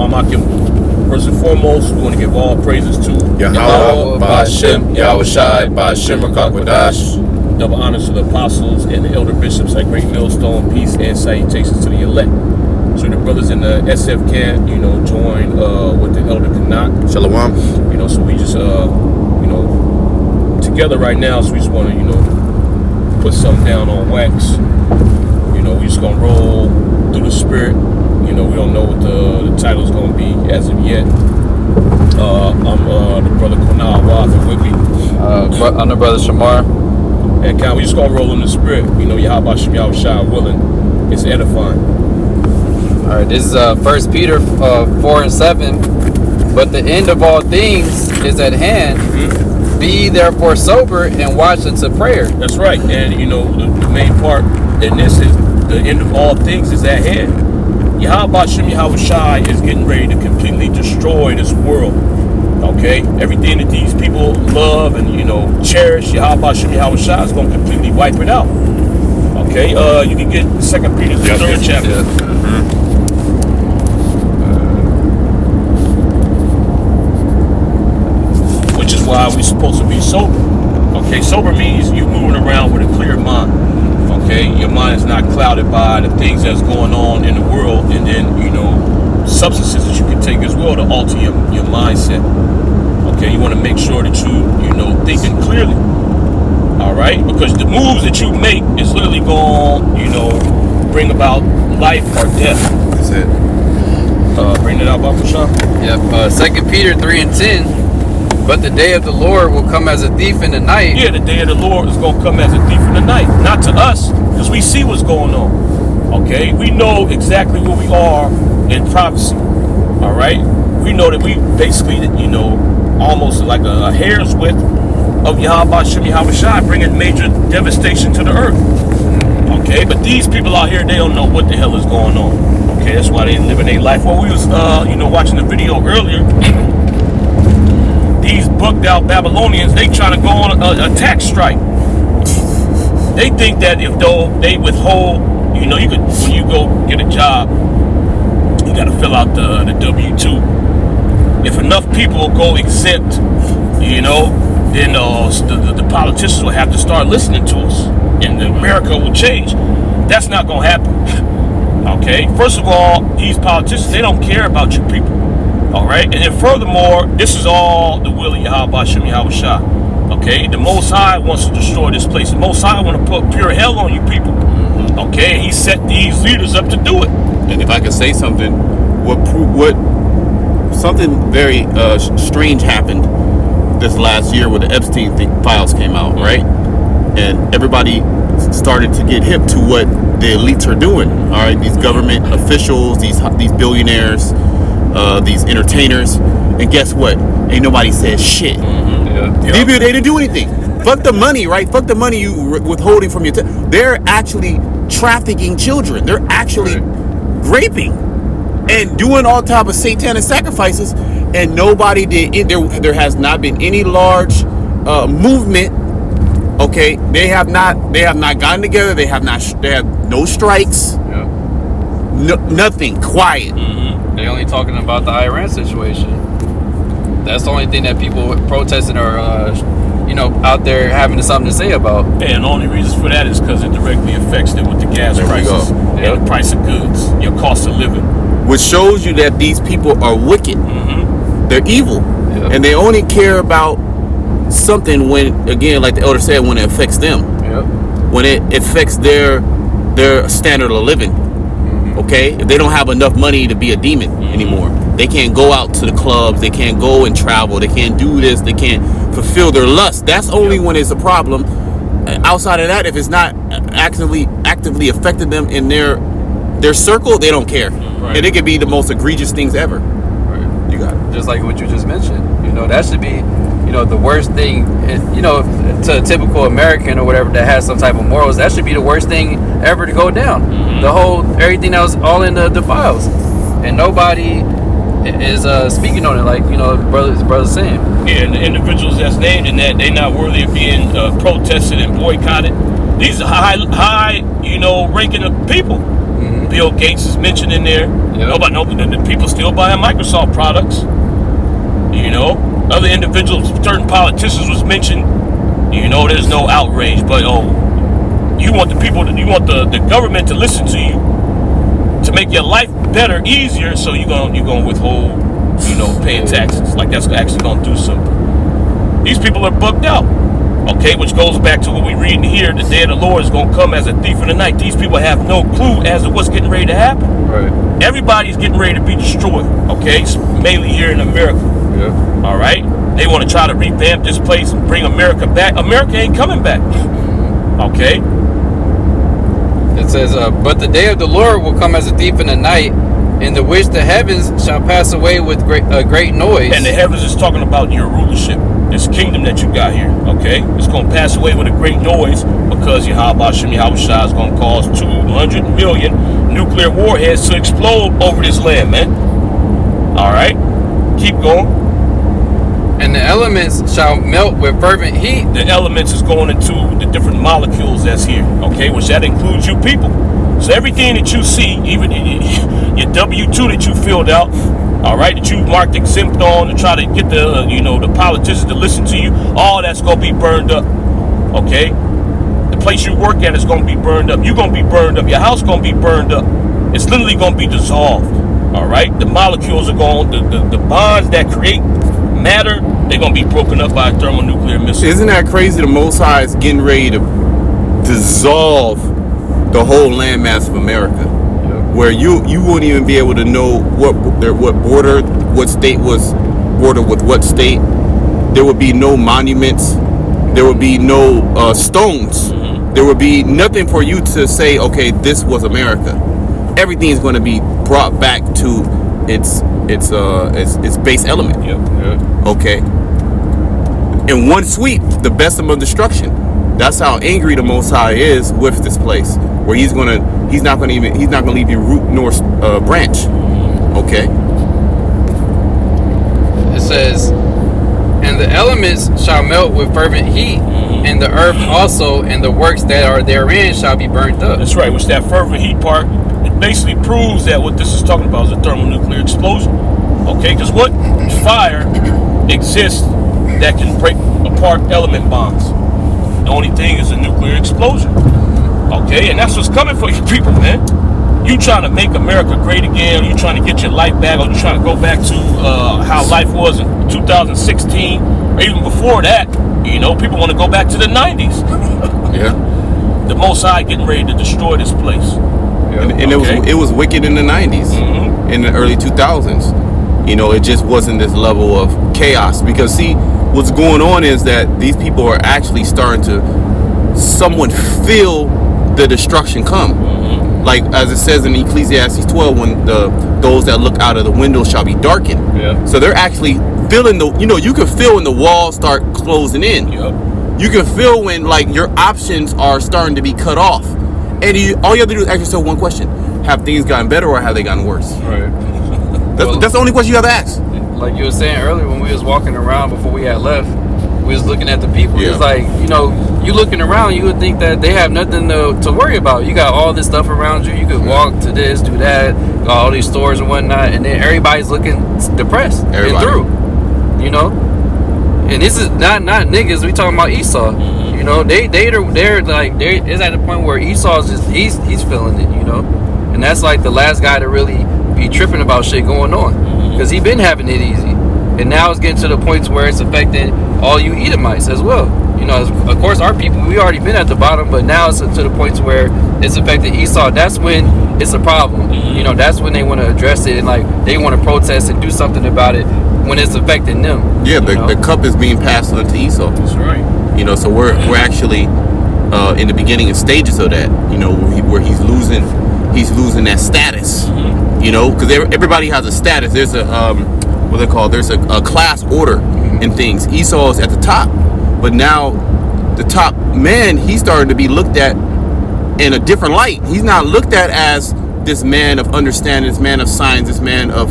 First and foremost, we want to give all praises to Yahweh, Ba'Shem, Yahweh Shai, Ba'Shem Rakakwadash. Double honors to the apostles and the elder bishops at Great Millstone. Peace and salutations to the elect. So the brothers in the SF camp, joined with the elder Kanak. Shalom. So we just, together right now. So we just want to, put something down on wax. We just gonna roll through the spirit. We don't know what the title's gonna be as of yet. I'm the brother Kunal Wather with me. I'm the brother Shamar. And we just gonna roll in the spirit. Yahweh Shem Yahweh Shai willing. It's edifying. All right, this is 1 Peter 4:7. But the end of all things is at hand. Mm-hmm. Be therefore sober and watch unto prayer. That's right. And the main part in this is the end of all things is at hand. Yahweh Shem Yahweh Shai is getting ready to completely destroy this world. Okay? Everything that these people love and, cherish, Yahweh Shem Yahweh Shai is going to completely wipe it out. Okay? You can get 2 Peter, the third chapter. Yeah. Mm-hmm. Which is why we're supposed to be sober. Okay? Sober means you moving around with a clear mind. Okay, your mind is not clouded by the things that's going on in the world, and then substances that you can take as well to alter your mindset. Okay, you want to make sure that you thinking clearly. All right, because the moves that you make is literally going bring about life or death. That's it. Bring it out, Baba Sean. Yep. 2 Peter 3:10. But the day of the Lord will come as a thief in the night. Yeah, the day of the Lord is going to come as a thief in the night. Not to us, because we see what's going on. Okay? We know exactly where we are in prophecy. All right? We know that we basically, almost like a hair's width of Yahweh Shem Yahweh Shai bringing major devastation to the earth. Okay? But these people out here, they don't know what the hell is going on. Okay? That's why they living their life. Well, we was, watching the video earlier. These bugged out Babylonians, they trying to go on a tax strike. They think that if they withhold, you could, when you go get a job, you got to fill out the W-2. If enough people go exempt, then the politicians will have to start listening to us, and America will change. That's not going to happen. Okay? First of all, these politicians, they don't care about you people. All right, and then furthermore, this is all the will of Yahweh Shem Yahweh Shai. Okay, the Most High wants to destroy this place. The Most High want to put pure hell on you people. Okay, He set these leaders up to do it. And if I could say something, what something very strange happened this last year when the Epstein files came out, right? And everybody started to get hip to what the elites are doing. All right, these government officials, these billionaires. These entertainers, and guess what? Ain't nobody said shit. They didn't do anything. Fuck the money, right? Fuck the money you withholding from your. They're actually trafficking children. They're actually raping and doing all type of satanic sacrifices, and nobody did. There has not been any large movement. Okay, they have not gotten together. They have no strikes. No, nothing. Quiet. They're only talking about the Iran situation. That's the only thing that people protesting or, out there having something to say about. And the only reason for that is because it directly affects them with the gas prices and the price of goods, your cost of living. Which shows you that these people are wicked. Mm-hmm. They're evil. Yep. And they only care about something when, again, like the elder said, when it affects them. Yep. When it affects their standard of living. Okay, if they don't have enough money to be a demon anymore, they can't go out to the clubs, they can't go and travel, they can't do this, they can't fulfill their lust. That's only when it's a problem. Outside of that, if it's not actively affecting them in their circle, they don't care. Right. And it could be the most egregious things ever. Right. You got it. Just like what you just mentioned. That should be, the worst thing. To a typical American or whatever that has some type of morals, that should be the worst thing ever to go down. Mm-hmm. Everything that was all in the files, and nobody is speaking on it, like brother's saying. Yeah, and the individuals that's named in that, they're not worthy of being protested and boycotted. These are high ranking of people. Mm-hmm. Bill Gates is mentioned in there. Yep. The people still buying Microsoft products. You know, other individuals, certain politicians was mentioned. You know, there's no outrage, but you want the government to listen to you to make your life better, easier. So you're gonna withhold, paying taxes. Like that's actually gonna do something. These people are bugged out. Okay, which goes back to what we read in here. The day of the Lord is gonna come as a thief in the night. These people have no clue as to what's getting ready to happen. Right. Everybody's getting ready to be destroyed. Okay, mainly here in America. Yeah. All right, they want to try to revamp this place and bring America back. America ain't coming back. Okay. It says, but the day of the Lord will come as a thief in the night, in the which the heavens shall pass away with great noise. And the heavens is talking about your rulership, this kingdom that you got here. Okay, it's gonna pass away with a great noise because Yahweh Shem Yahushua is gonna cause 200 million nuclear warheads to explode over this land, man. All right, keep going. And the elements shall melt with fervent heat. The elements is going into the different molecules that's here, okay, which that includes you people. So everything that you see, even your W-2 that you filled out, all right, that you marked exempt on to try to get the politicians to listen to you, all that's going to be burned up, okay? The place you work at is going to be burned up. You're going to be burned up. Your house going to be burned up. It's literally going to be dissolved, all right? The molecules are going, the bonds that create matter, they're going to be broken up by a thermonuclear missile. Isn't that crazy? The Most High is getting ready to dissolve the whole landmass of America, where you wouldn't even be able to know what border, what state was bordered with what state. There would be no monuments. There would be no stones. There would be nothing for you to say, okay, this was America. Everything is going to be brought back to its base element. Okay. In one sweep, the best of destruction. That's how angry the Most High is with this place, where he's not gonna leave you root nor branch. Okay. It says, and the elements shall melt with fervent heat, and the earth also, and the works that are therein shall be burnt up. That's right. Which that fervent heat part, it basically proves that what this is talking about is a thermonuclear explosion. Okay, because what fire exists that can break apart element bonds? The only thing is a nuclear explosion. Okay, and that's what's coming for you people, man. You trying to make America great again, you trying to get your life back, or you trying to go back to how life was in 2016, or even before that. People want to go back to the 90s. Yeah. The Most High getting ready to destroy this place. And it was wicked in the 90s, in the early 2000s. It just wasn't this level of chaos. Because see, what's going on is that these people are actually starting to somewhat feel the destruction come. Like as it says in Ecclesiastes 12, when those that look out of the window shall be darkened. Yeah. So they're actually feeling you can feel when the walls start closing in. Yep. You can feel when like your options are starting to be cut off. And all you have to do is ask yourself one question: have things gotten better or have they gotten worse? Right. That's the only question you have to ask. Like you were saying earlier, when we was walking around before we had left, we was looking at the people. Yeah. It's like, you looking around, you would think that they have nothing to worry about. You got all this stuff around you. You could walk to this, do that, got all these stores and whatnot, and then everybody's looking depressed and through. And this is not niggas. We talking about Esau. They're it's at the point where Esau's just he's feeling it. And that's like the last guy to really be tripping about shit going on, because he been having it easy, and now it's getting to the point where it's affecting all you Edomites as well. Of course our people, we already been at the bottom, but now it's to the point where it's affecting Esau. That's when it's a problem. That's when they want to address it, and like they want to protest and do something about it when it's affecting them. Yeah, the cup is being passed on to Esau. That's right. So we're actually in the beginning of stages of that. Where he's losing that status. Because everybody has a status. There's a what they call, there's a class order in things. Esau is at the top, but now the top man, he's starting to be looked at in a different light. He's not looked at as this man of understanding, this man of science, this man of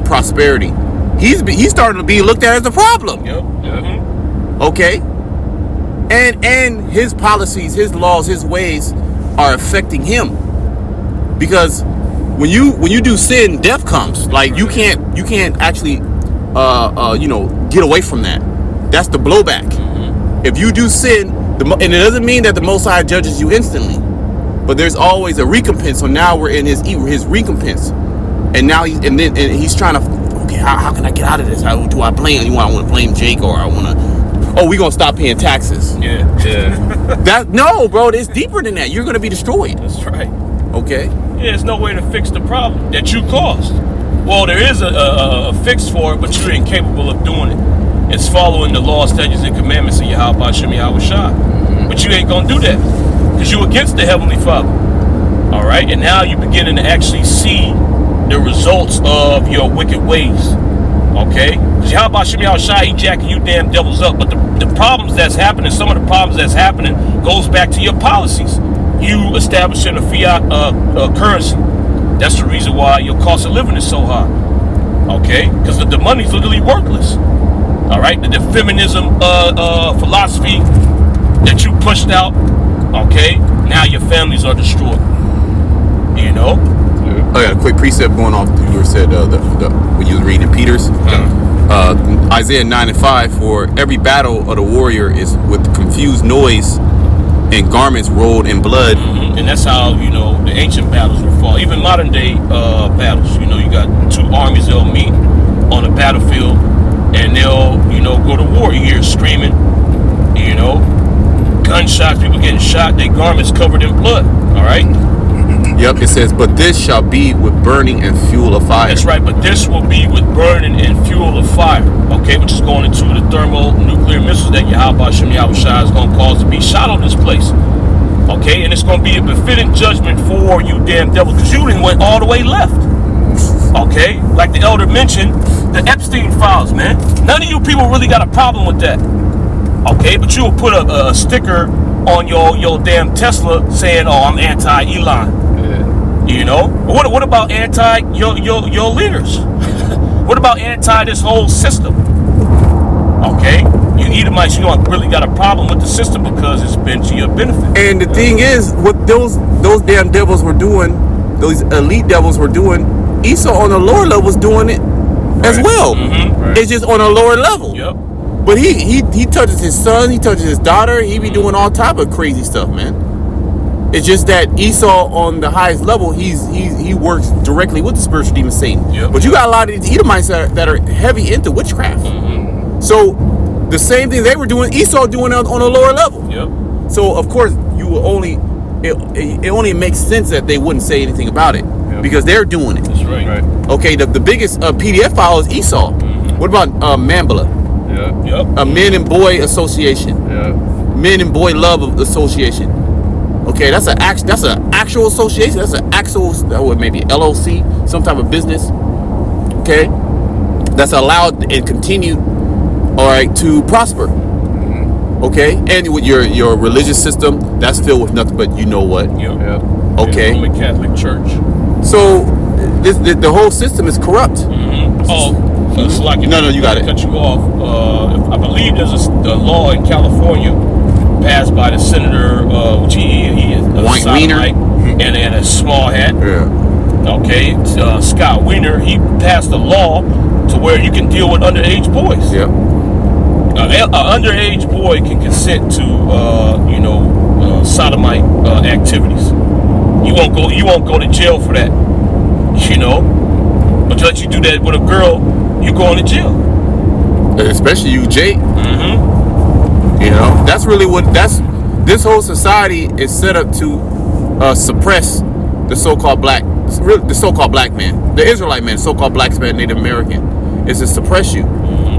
prosperity. He's starting to be looked at as a problem. Yep. Okay, and his policies, his laws, his ways are affecting him, because when you do sin, death comes. Like you can't actually get away from that. That's the blowback. If you do sin, and it doesn't mean that the Most High judges you instantly, but there's always a recompense. So now we're in his recompense, and now he's trying to. Okay, how can I get out of this? How do I blame? I want to blame Jake, or I want to. Oh, we gonna stop paying taxes? Yeah. No, bro. It's deeper than that. You're gonna be destroyed. That's right. Okay. Yeah, there's no way to fix the problem that you caused. Well, there is a fix for it, but you're incapable of doing it. It's following the law, statutes, and commandments of Yahweh Shem Yahweh Shah. But you ain't gonna do that because you're against the Heavenly Father. All right, and now you're beginning to actually see the results of your wicked ways. Okay, because Yahweh Shem Yahweh Shah, he jacking you damn devils up. But the problems that's happening, some of the problems that's happening, goes back to your policies. You establishing a fiat currency. That's the reason why your cost of living is so high. Okay, because the money's literally worthless. All right, the feminism philosophy that you pushed out. Okay, now your families are destroyed. You know. I got a quick precept going off. You were said when you was reading Peter's Isaiah 9:5. For every battle of the warrior is with confused noise and garments rolled in blood. And that's how the ancient battles were fought. Even modern day battles. You got two armies that'll meet on a battlefield, and they'll go to war. You hear screaming, gunshots, people getting shot, their garments covered in blood. All right. Yep, it says, but this shall be with burning and fuel of fire. That's right, but this will be with burning and fuel of fire, okay, which is going into the thermonuclear missiles that Yahweh Shem Yahweh Shah is going to cause to be shot on this place, okay, and it's going to be a befitting judgment for you damn devils, because you didn't went all the way left, okay, like the elder mentioned, the Epstein files, man. None of you people really got a problem with that, okay, but you'll put a sticker on your damn Tesla saying, oh, I'm anti-Elon. What about anti your leaders? What about anti this whole system? Okay, you Edomites, you don't really got a problem with the system because it's been to your benefit. And the thing is, what those damn devils were doing, those elite devils were doing, Esau on the lower level was doing it as well. Right. It's just on a lower level. Yep. But he touches his son, he touches his daughter, he be doing all type of crazy stuff, man. It's just that Esau on the highest level, he works directly with the spiritual demon Satan. Yep. But you got a lot of these Edomites that are heavy into witchcraft. So the same thing they were doing, Esau doing on a lower level. Yep. So of course you will it only makes sense that they wouldn't say anything about it because they're doing it. That's right. Okay, the biggest PDF file is Esau. What about Mambala? Yep. A Men and Boy Association. Men and Boy Love Association. Okay, that's an actual association. That's an actual, maybe LLC, some type of business. Okay, that's allowed and continue, all right, to prosper. Okay, and with your religious system, that's filled with nothing but you know what. Yep. Okay. The Roman Catholic Church. So the whole system is corrupt. Oh, it's like No, you got it. Cut you off. I believe there's a law in California passed by the senator, which he is a White sodomite and a small hat. Yeah. Okay, Scott Wiener, he passed a law to where you can deal with underage boys. Yeah. An underage boy can consent to sodomite activities. You won't go to jail for that. But to let you do that with a girl, you going to jail. Especially you, Jake. That's really this whole society is set up to suppress the so-called black man, the Israelite man, so-called black man, Native American, is to suppress you,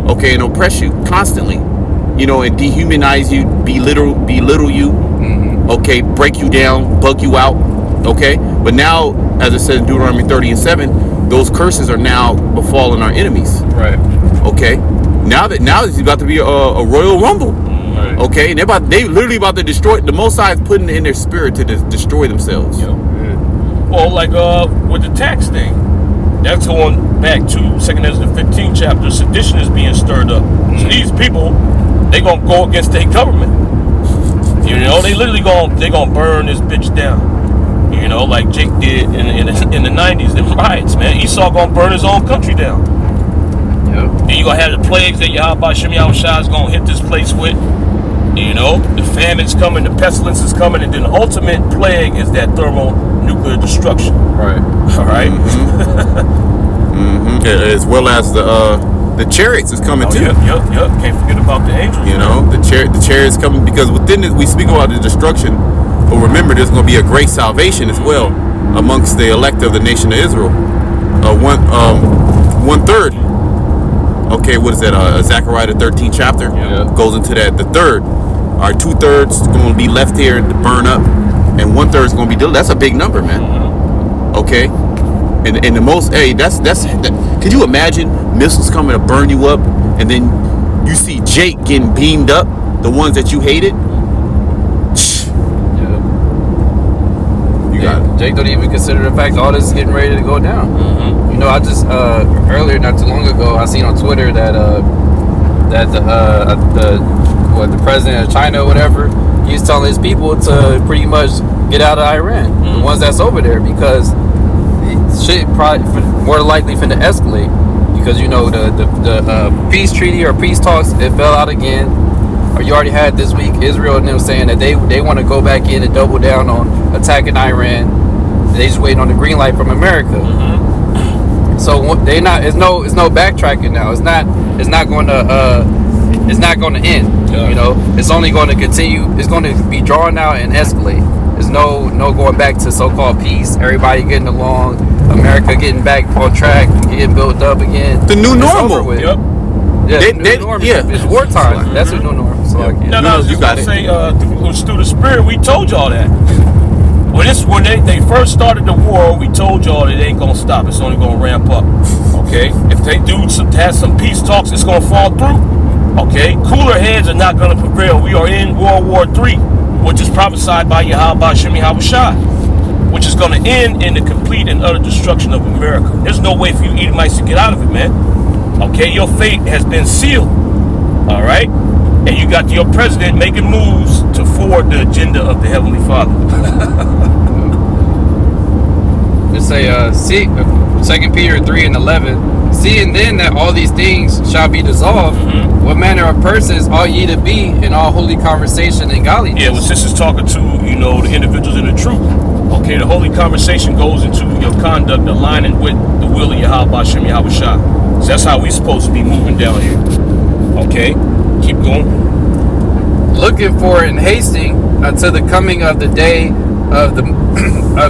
okay, and oppress you constantly, and dehumanize you, belittle you, okay, break you down, bug you out, okay. But now, as it says in Deuteronomy 30:7, those curses are now befalling our enemies. Right. Okay. Now it's about to be a royal rumble. Right. Okay, and they literally about to destroy. The Most High is putting it in their spirit to destroy themselves. Yep. Well, like with the tax thing, that's going back to 2nd Ezra 15th chapter. Sedition is being stirred up. So these people, they gonna go against their government. They literally gonna burn this bitch down. know, like Jake did in the 90s, the riots, man. Esau gonna burn his own country down. Yep. Then you gonna have the plagues that Yahweh Shem Yahushua is gonna hit this place with. You know, the famine's coming, the pestilence is coming, and then the ultimate plague is that thermonuclear destruction. Right. All right. As well as the chariots is coming too. Yep. Can't forget about the angels. You know, the chariots coming, because within it, we speak about the destruction, but remember, there's going to be a great salvation as well amongst the elect of the nation of Israel. 1/3. Okay, what is that? Zechariah the 13th chapter goes into that. The third, our 2/3 going to be left here to burn up, and 1/3 is going to be. That's a big number, man. Okay, and the most. Hey, that's. Could you imagine missiles coming to burn you up, and then you see Jake getting beamed up, the ones that you hated? You got it. Jake don't even consider the fact all this is getting ready to go down. You know, I just earlier, not too long ago, I seen on Twitter that the president of China or whatever, he's telling his people to pretty much get out of Iran, the ones that's over there, because shit probably more likely finna escalate, because you know the peace treaty or peace talks, it fell out again. Or you already had this week Israel and them saying that they want to go back in and double down on attacking Iran. They just waiting on the green light from America. So they not. It's no backtracking now. It's not going to end. You know, it's only going to continue. It's going to be drawn out and escalate. There's no going back to so-called peace. Everybody getting along. America getting back on track, getting built up again. The new It's normal. over with. Yep. Yeah, the new norm. It's wartime. That's the new norm. So like, No, I was you just got gonna it. say, through the spirit, we told y'all that. When they first started the war, we told y'all that it ain't gonna stop. It's only gonna ramp up. Okay, if they have some peace talks, it's gonna fall through. Okay, cooler heads are not gonna prevail. We are in World War III, which is prophesied by Yahweh Shem Yahushua, which is gonna end in the complete and utter destruction of America. There's no way for you Edomites to get out of it, man. Okay, your fate has been sealed. All right, and you got your president making moves to forward the agenda of the Heavenly Father. Let's say, 2 Peter 3:11. Seeing then that all these things shall be dissolved, what manner of persons ought ye to be in all holy conversation and godliness? Yeah, well, this is talking to, you know, the individuals in the truth. Okay, the holy conversation goes into your conduct aligning with the will of Yahweh Shem Yahushua. So that's how we supposed to be moving down here. Okay, keep going. Looking for and hasting unto the coming of the day of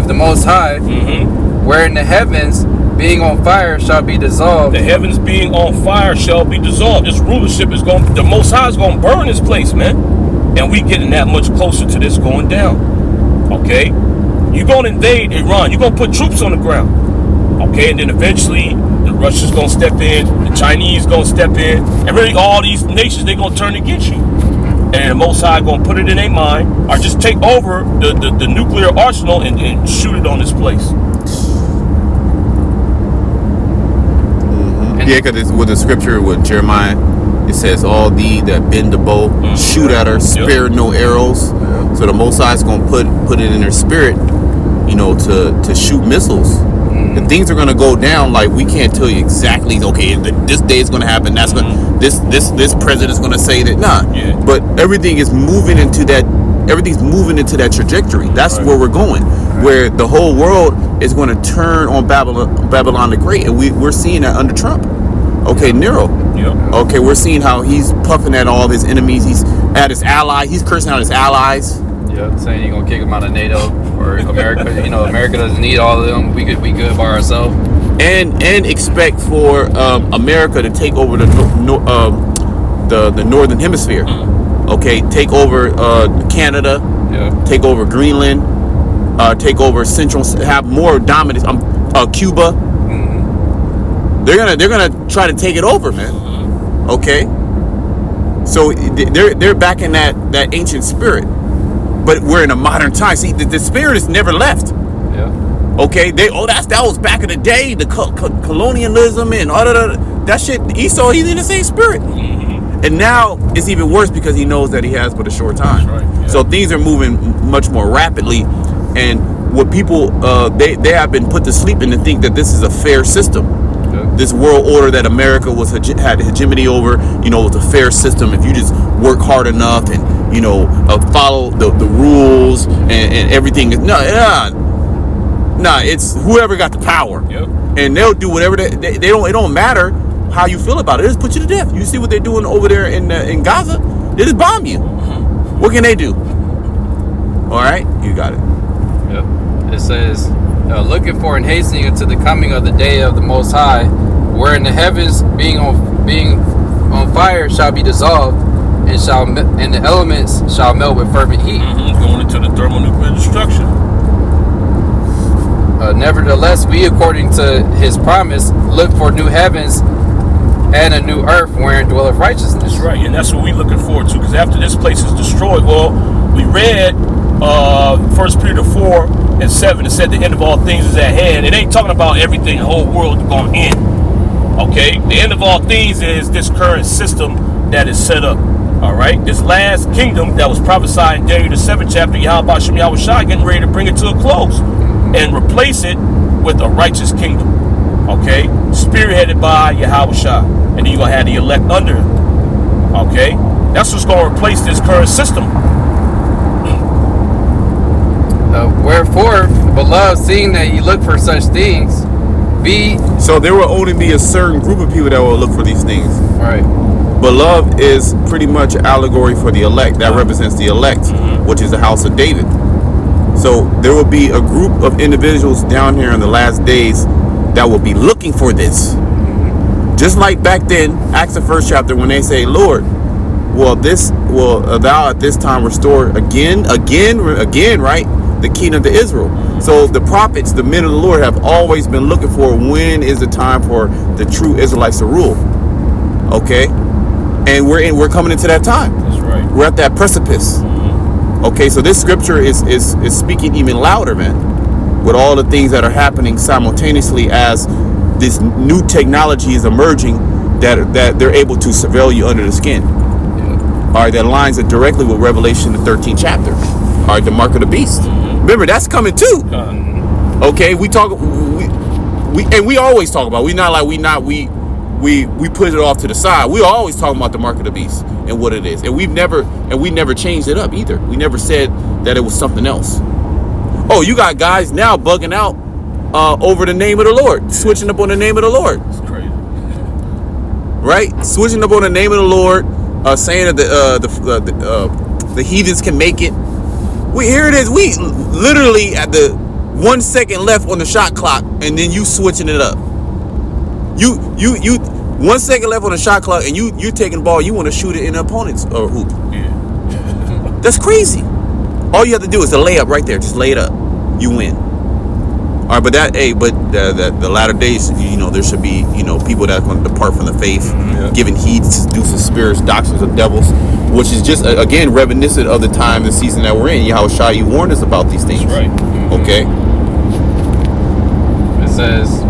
the Most High, wherein the heavens being on fire shall be dissolved. The heavens being on fire shall be dissolved. This rulership is going, the Most High is going to burn this place, man. And we getting that much closer to this going down. Okay, you're going to invade Iran. You're going to put troops on the ground. Okay, and then eventually the Russians going to step in, the Chinese going to step in, and really all these nations, they're going to turn against you. And the Most High going to put it in their mind, or just take over the nuclear arsenal and shoot it on this place. Yeah, because with the scripture with Jeremiah, it says, all thee that bend the bow, shoot at her, spare no arrows. So the Most High is going to put it in their spirit, you know, to shoot missiles. And things are going to go down like we can't tell you exactly, okay, this day is going to happen, that's going this president's going to say that. But everything is moving into that, everything's moving into that trajectory. That's where we're going, where the whole world is going to turn on Babylon the Great, and we're seeing that under Trump. Okay, Nero. Okay, we're seeing how he's puffing at all his enemies. He's at his allies. He's cursing out his allies. Saying you're gonna kick them out of NATO or America. You know, America doesn't need all of them. We good by ourselves. And expect for America to take over the northern hemisphere. Okay, take over Canada. Take over Greenland. Take over Central. Have more dominance. Cuba. They're gonna try to take it over, man. Okay. So they're back in that ancient spirit, but we're in a modern time. See, the spirit has never left. Okay. That was back in the day, the colonialism and all that shit. Esau, he's in the same spirit, and now it's even worse because he knows that he has but a short time. So things are moving much more rapidly, and what people they have been put to sleep in to think that this is a fair system. This world order that America had hegemony over, was a fair system. If you just work hard enough and follow the rules and everything. Nah, it's whoever got the power, and they'll do whatever they don't. It don't matter how you feel about it. They just put you to death. You see what they're doing over there in Gaza? They just bomb you. What can they do? All right, you got it. Yep. It says, looking for and hastening unto the coming of the day of the Most High, wherein the heavens being on fire shall be dissolved, and the elements shall melt with fervent heat. Going into the thermonuclear destruction. Nevertheless, we, according to his promise, look for new heavens and a new earth wherein dwelleth righteousness. That's right, and that's what we're looking forward to, because after this place is destroyed, well, we read 1 Peter 4:7, it said the end of all things is at hand. It ain't talking about everything, the whole world going to end. Okay? The end of all things is this current system that is set up. All right? This last kingdom that was prophesied in Daniel the 7th chapter, Yahweh Shem Yahweh Shai, getting ready to bring it to a close and replace it with a righteous kingdom. Okay? Spearheaded by Yahweh Shai. And then you're going to have the elect under him. Okay? That's what's going to replace this current system. Wherefore, beloved, seeing that ye look for such things, So there will only be a certain group of people that will look for these things. Right. Beloved is pretty much an allegory for the elect. That represents the elect, which is the house of David. So there will be a group of individuals down here in the last days that will be looking for this. Just like back then, Acts the 1st chapter, when they say, Lord, will thou at this time restore again, right? The kingdom to Israel. So the prophets, the men of the Lord, have always been looking for when is the time for the true Israelites to rule. Okay, and we're coming into that time. That's right. We're at that precipice. Okay, so this scripture is speaking even louder, man, with all the things that are happening simultaneously as this new technology is emerging that they're able to surveil you under the skin. All right, that lines it directly with Revelation the 13th chapter. All right, the mark of the beast. Remember, that's coming too. Okay, we always talk about. We put it off to the side. We always talking about the mark of the beast and what it is, and we never changed it up either. We never said that it was something else. Oh, you got guys now bugging out over the name of the Lord, switching up on the name of the Lord. It's crazy, right? Switching up on the name of the Lord, saying that the heathens can make it. Here it is. We literally at the 1 second left on the shot clock, and then you switching it up. You 1 second left on the shot clock, and you taking the ball. You want to shoot it in the opponent's hoop. Yeah. That's crazy. All you have to do is a layup right there. Just lay it up. You win. All right, but the latter days, there should be, people that are going to depart from the faith, giving heed to seducing spirits, doctrines of devils, which is just, again, reminiscent of the time, the season that we're in. Yahweh Shai, you warned us about these things. That's right. Okay. It says,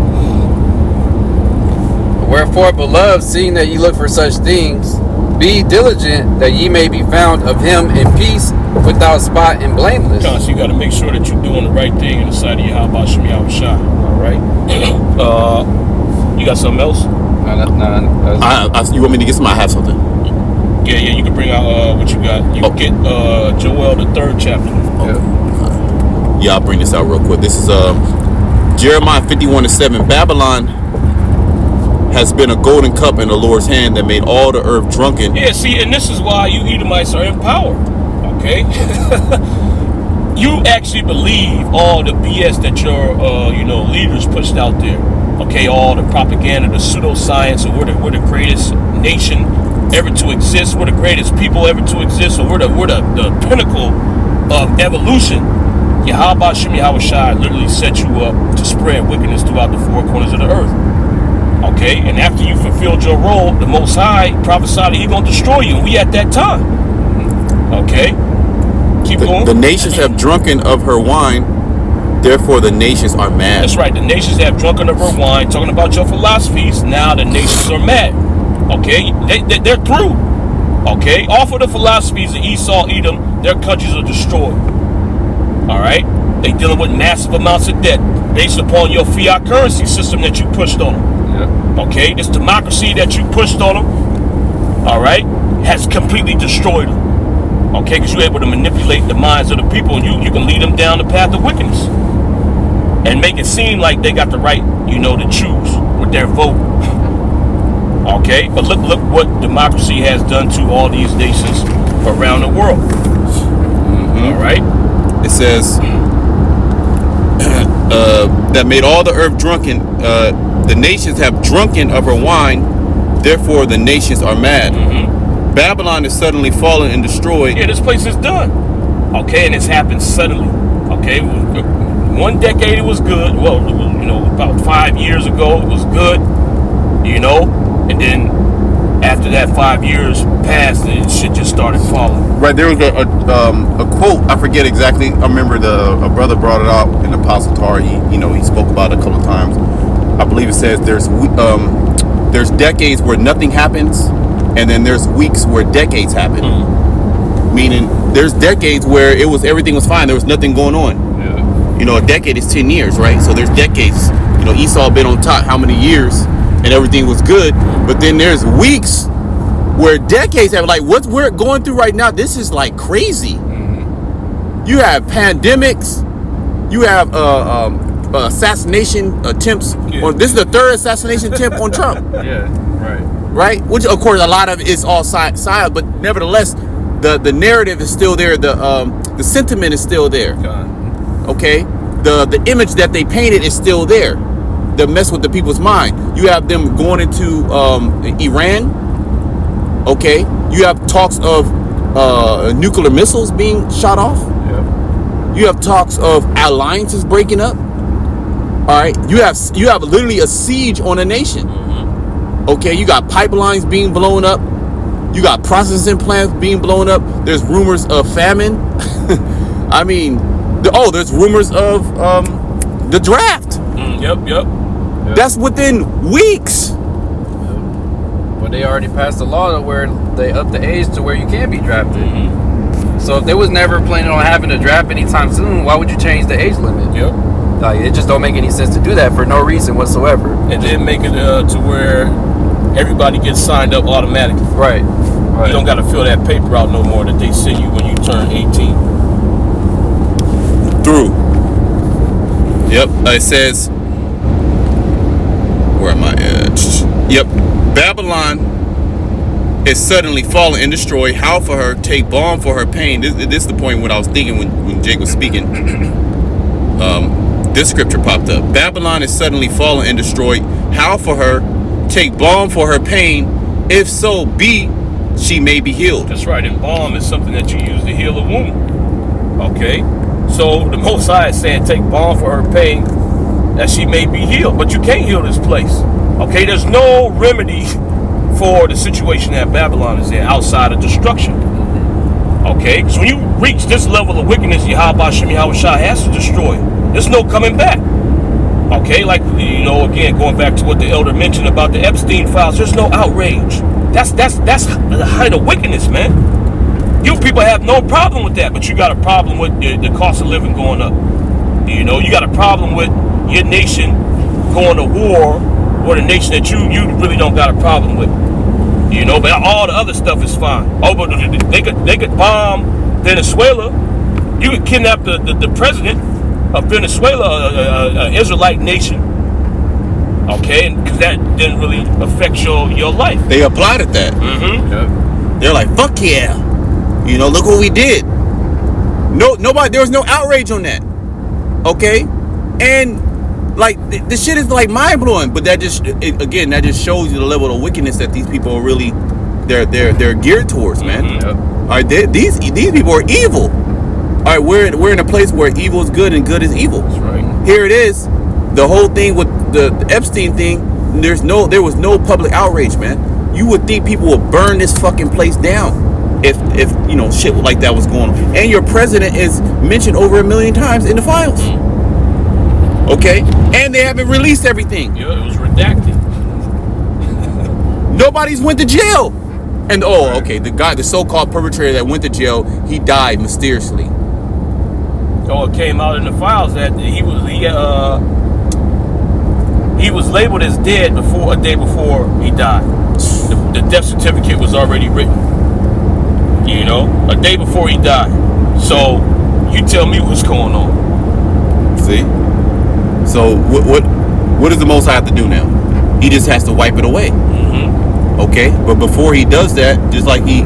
wherefore, beloved, seeing that ye look for such things, be diligent that ye may be found of him in peace, without spot and blameless. So you got to make sure that you're doing the right thing in the sight of Yahweh Shem Yahweh Shai. All right. You got something else? You want me to get some? I have something. Yeah. You can bring out what you got. You can get Joel the 3rd chapter. Yeah, I'll bring this out real quick. This is Jeremiah 51:7. Babylon has been a golden cup in the Lord's hand that made all the earth drunken. Yeah, see, and this is why you Edomites are in power. Okay? You actually believe all the BS that your leaders pushed out there. Okay, all the propaganda, the pseudoscience, and we're the greatest nation ever to exist. We're the greatest people ever to exist. So we're the pinnacle of evolution. Yahweh Shem Yahweh Shai literally set you up to spread wickedness throughout the four corners of the earth. Okay, and after you fulfilled your role, the Most High prophesied that He's gonna destroy you. And we at that time. Okay, keep going. The nations have drunken of her wine, therefore the nations are mad. That's right. The nations have drunken of her wine. Talking about your philosophies. Now the nations are mad. Okay, they're through. Okay, off of the philosophies of Esau, Edom, their countries are destroyed. All right, They dealing with massive amounts of debt based upon your fiat currency system that you pushed on them. Yeah. Okay, this democracy that you pushed on them, all right, has completely destroyed them. Okay, because you're able to manipulate the minds of the people, and you can lead them down the path of wickedness and make it seem like they got the right, to choose with their vote. Okay, but look what democracy has done to all these nations around the world. All right. It says that made all the earth drunken. The nations have drunken of her wine, therefore the nations are mad. Babylon is suddenly fallen and destroyed. Yeah, this place is done. Okay, and it's happened suddenly. Okay, 1 decade it was good. Well, about 5 years ago it was good. And then after that 5 years passed, the shit just started falling. Right, there was a quote, I forget exactly. I remember a brother brought it out in Apostle Tar. He spoke about it a couple of times. I believe it says there's decades where nothing happens, and then there's weeks where decades happen. Meaning there's decades where everything was fine, there was nothing going on. A decade is 10 years, right? So there's decades. Esau been on top how many years, and everything was good. But then there's weeks where decades have, like what we're going through right now. This is like crazy. You have pandemics. You have assassination attempts. Yeah. This is the third assassination attempt on Trump. Yeah. Right. Right? Which of course a lot of it is all side, but nevertheless, the narrative is still there. The sentiment is still there. Okay, the image that they painted is still there. The mess with the people's mind. You have them going into Iran. Okay, you have talks of nuclear missiles being shot off. You have talks of alliances breaking up. All right, you have literally a siege on a nation. Okay, you got pipelines being blown up. You got processing plants being blown up. There's rumors of famine. I mean, there's rumors of the draft. Yep. That's within weeks. But they already passed a law where they up the age to where you can be drafted. So if they was never planning on having a draft anytime soon, why would you change the age limit? Like, it just don't make any sense to do that for no reason whatsoever. And then make it to where everybody gets signed up automatically. Right. You don't got to fill that paper out no more that they send you when you turn 18. Through. Yep. It says, where am I at? Yep. Babylon is suddenly fallen and destroyed. Howl for her, take balm for her pain. This is the point when I was thinking when Jake was speaking. This scripture popped up. Babylon is suddenly fallen and destroyed. Howl for her, take balm for her pain. If so be, she may be healed. That's right. And balm is something that you use to heal a wound. Okay. So the Most High is saying, take balm for her pain, that she may be healed. But you can't heal this place. Okay. There's no remedy for the situation that Babylon is in outside of destruction. Okay. Because when you reach this level of wickedness, Yahweh Shem Yahweh Shah has to destroy it. There's no coming back. Okay, like, again, going back to what the elder mentioned about the Epstein files, there's no outrage. That's the height of wickedness, man. You people have no problem with that, but you got a problem with the cost of living going up. You got a problem with your nation going to war with a nation that you really don't got a problem with. But all the other stuff is fine. Oh, but they could bomb Venezuela. You could kidnap the president of Venezuela, an Israelite nation, okay, because that didn't really affect your life. They applied at that. They're like, fuck yeah, look what we did. Nobody, there was no outrage on that, okay, and like the shit is like mind blowing. But that just shows you the level of wickedness that these people are really they're geared towards, man. All right, these people are evil. All right, we're in a place where evil is good and good is evil. That's right. Here it is. The whole thing with the Epstein thing, there was no public outrage, man. You would think people would burn this fucking place down if shit like that was going on. And your president is mentioned over 1 million times in the files. Okay? And they haven't released everything. Yeah, it was redacted. Nobody's went to jail. And okay, the so-called perpetrator that went to jail, he died mysteriously. it came out in the files that he was labeled as dead a day before he died. The death certificate was already written. You know, a day before he died. So you tell me what's going on. See? So what does the Most High have to do now? He just has to wipe it away. Mm-hmm. Okay? But before he does that, just like he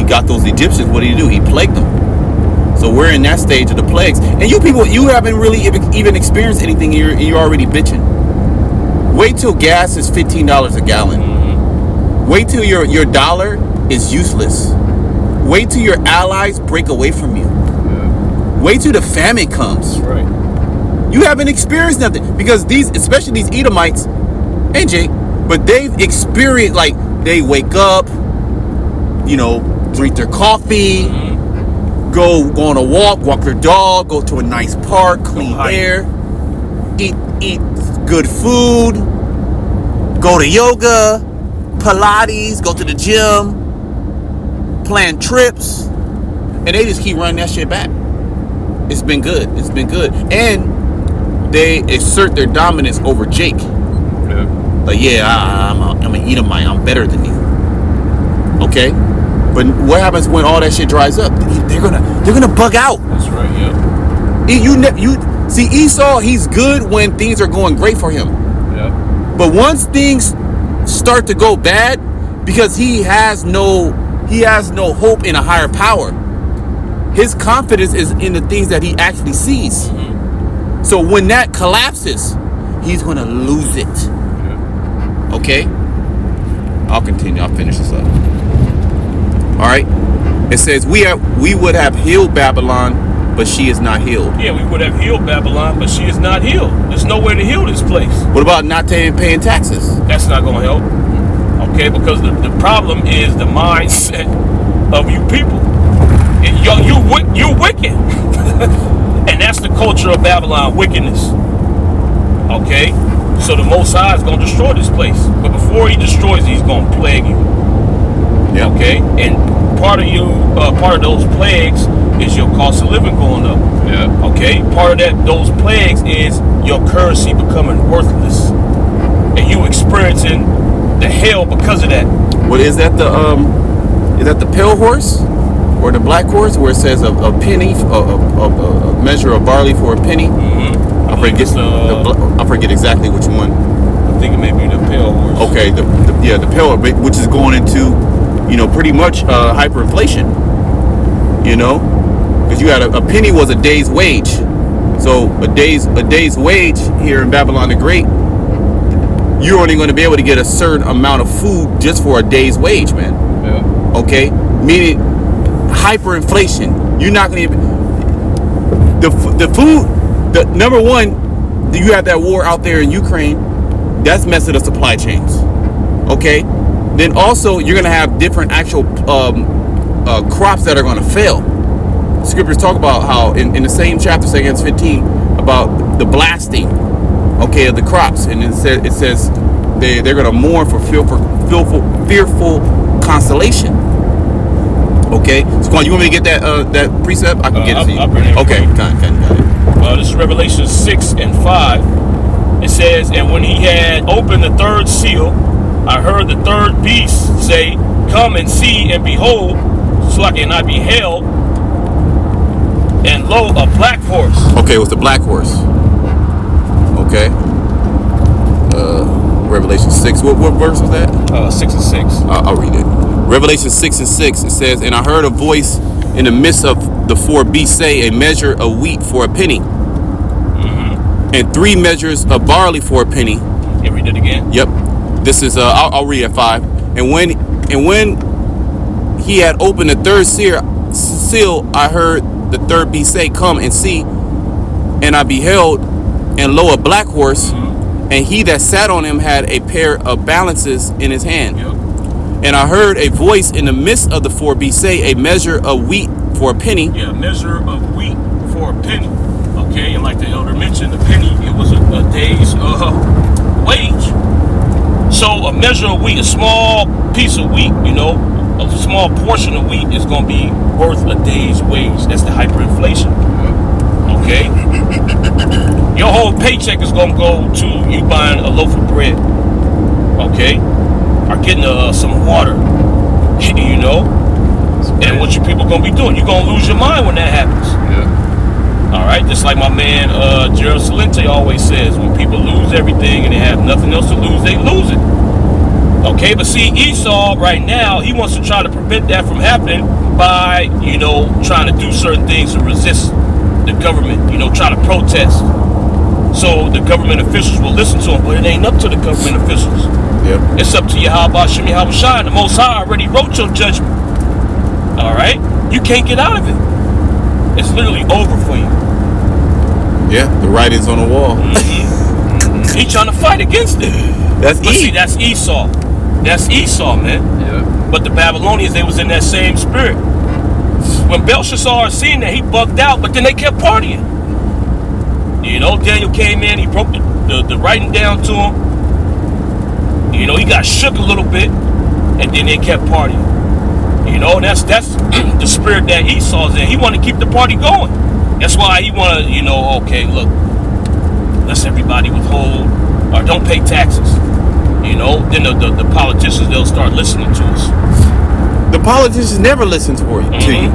got those Egyptians, what did he do? He plagued them. So we're in that stage of the plagues. And you people, you haven't really even experienced anything. You're already bitching. Wait till gas is $15 a gallon. Mm-hmm. Wait till your dollar is useless. Wait till your allies break away from you. Yeah. Wait till the famine comes. That's right. You haven't experienced nothing. Because especially these Edomites, and Jake, but they've experienced, like, they wake up, you know, drink their coffee, go on a walk their dog, go to a nice park, clean air, eat good food, go to yoga, Pilates, go to the gym, plan trips, and they just keep running that shit back. It's been good. It's been good. And they assert their dominance over Jake. Yeah. Like, yeah, I'm an Edomite. I'm better than you. Okay? But what happens when all that shit dries up? They're gonna bug out. That's right. Yeah. You see, Esau, he's good when things are going great for him. Yeah. But once things start to go bad, because he has no hope in a higher power. His confidence is in the things that he actually sees. Mm-hmm. So when that collapses, he's gonna lose it. Yeah. Okay? I'll continue. I'll finish this up. All right. It says we would have healed Babylon, but she is not healed. Yeah, we would have healed Babylon, but she is not healed. There's nowhere to heal this place. What about not paying taxes? That's not going to help. Okay, because the problem is the mindset of you people. You're wicked. And that's the culture of Babylon, wickedness. Okay? So the Most High is going to destroy this place. But before he destroys it, he's going to plague you. Yeah. Okay? And part of those plagues is your cost of living going up. Yeah. Okay? Part of those plagues is your currency becoming worthless. And you experiencing the hell because of that. What is that? Is that the pale horse or the black horse, where it says a penny, a measure of barley for a penny? Mm-hmm. I forget exactly which one. I think it may be the pale horse. Okay, the pale, which is going into, pretty much hyperinflation. Because you had a penny was a day's wage. So a day's wage here in Babylon the Great, you're only going to be able to get a certain amount of food just for a day's wage, man. Yeah. Okay, meaning hyperinflation. You're not going to the food. The number one, you have that war out there in Ukraine. That's messing the supply chains. Okay, then also you're going to have different actual crops that are going to fail. Scriptures talk about how in the same chapter, 2 15, about the blasting, okay, of the crops, and it says they're going to mourn for fearful consolation. Okay, so you want me to get that precept? I can get it to you. Okay, got it. This is Revelation 6 and 5. It says, and when he had opened the third seal, I heard the third beast say, come and see, and behold, and I beheld, and lo, a black horse. Okay, it was the black horse. Okay. Revelation 6. What verse was that? 6 and 6. I'll read it. Revelation 6 and 6. It says, and I heard a voice in the midst of the four beasts say, a measure of wheat for a penny, and 3 measures of barley for a penny. You read it again? Yep. This is I'll read at 5. And when he had opened the third seal, I heard the third beast say, come and see. And I beheld, and lo, a black horse, and he that sat on him had a pair of balances in his hand. Yep. And I heard a voice in the midst of the four beasts say, a measure of wheat for a penny. Yeah, a measure of wheat for a penny. Okay, and like the elder mentioned, a penny, it was a day's wage. So a measure of wheat, a small piece of wheat, a small portion of wheat is going to be worth a day's wage. That's the hyperinflation. Okay? Your whole paycheck is gonna go to you buying a loaf of bread. Okay? Or getting some water. You know? And what you people gonna be doing? You're gonna lose your mind when that happens. Yeah. All right, just like my man Gerald Celente always says, when people lose everything and they have nothing else to lose, they lose it. Okay, but see, Esau right now, he wants to try to prevent that from happening by, you know, trying to do certain things to resist the government, you know, try to protest. So the government officials will listen to him, but it ain't up to the government officials. Yep. It's up to Yahweh Shem Yahweh Shai. The Most High already wrote your judgment. All right, you can't get out of it. It's literally over for you. Yeah, the writing's on the wall. He's trying to fight against it. That's But see, E. that's Esau. That's Esau, man. Yeah. But the Babylonians, they was in that same spirit. When Belshazzar seen that, he bugged out, but then they kept partying. You know, Daniel came in, he broke the writing down to him. You know, he got shook a little bit, and then they kept partying. You know, that's the spirit that Esau's in. He want to keep the party going. That's why he want to, you know, okay, look, let's everybody withhold or don't pay taxes. You know, then the politicians, they'll start listening to us. The politicians never listened to you.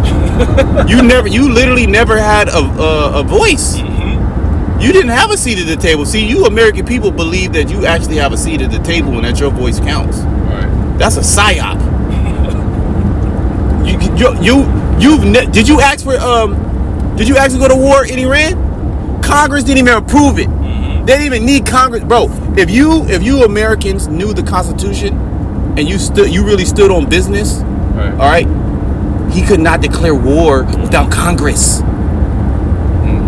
You literally never had a voice. You didn't have a seat at the table. See, you American people believe that you actually have a seat at the table and that your voice counts. Right. That's a psyop. Did you ask to go to war in Iran? Congress didn't even approve it. They didn't even need Congress, bro. If you Americans knew the Constitution and you really stood on business, Right. all right, he could not declare war without Congress.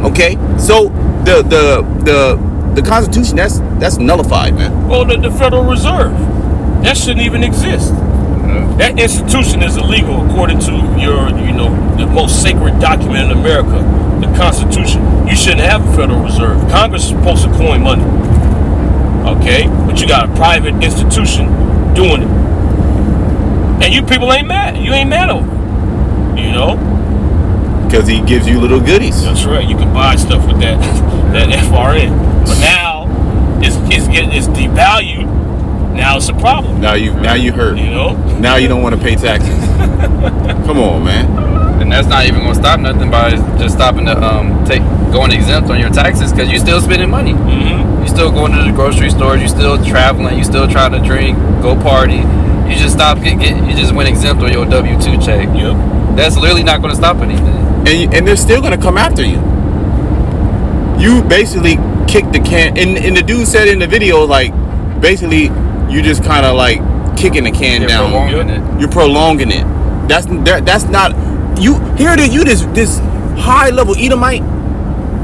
Okay, so the Constitution that's nullified, man. Well, the Federal Reserve, that shouldn't even exist. That institution is illegal according to the most sacred document in America, the Constitution. You shouldn't have a Federal Reserve. Congress is supposed to coin money. Okay? But you got a private institution doing it. And you people ain't mad. You ain't mad over it. You know? Because he gives you little goodies. That's right. You can buy stuff with that FRN. But now it's devalued. Now it's a problem. Now you hurt. You know? Now you don't want to pay taxes. Come on, man. And that's not even gonna stop nothing by just stopping the going exempt on your taxes, because you're still spending money. Mm-hmm. You still going to the grocery stores. You still traveling. You still trying to drink, go party. You just stop. You just went exempt on your W-2 check. Yep. That's literally not going to stop anything. And they're still gonna come after you. You basically kicked the can. And the dude said in the video, like, basically you just kind of like kicking the can You're down. prolonging it. You're prolonging it. That's not you. This high level Edomite.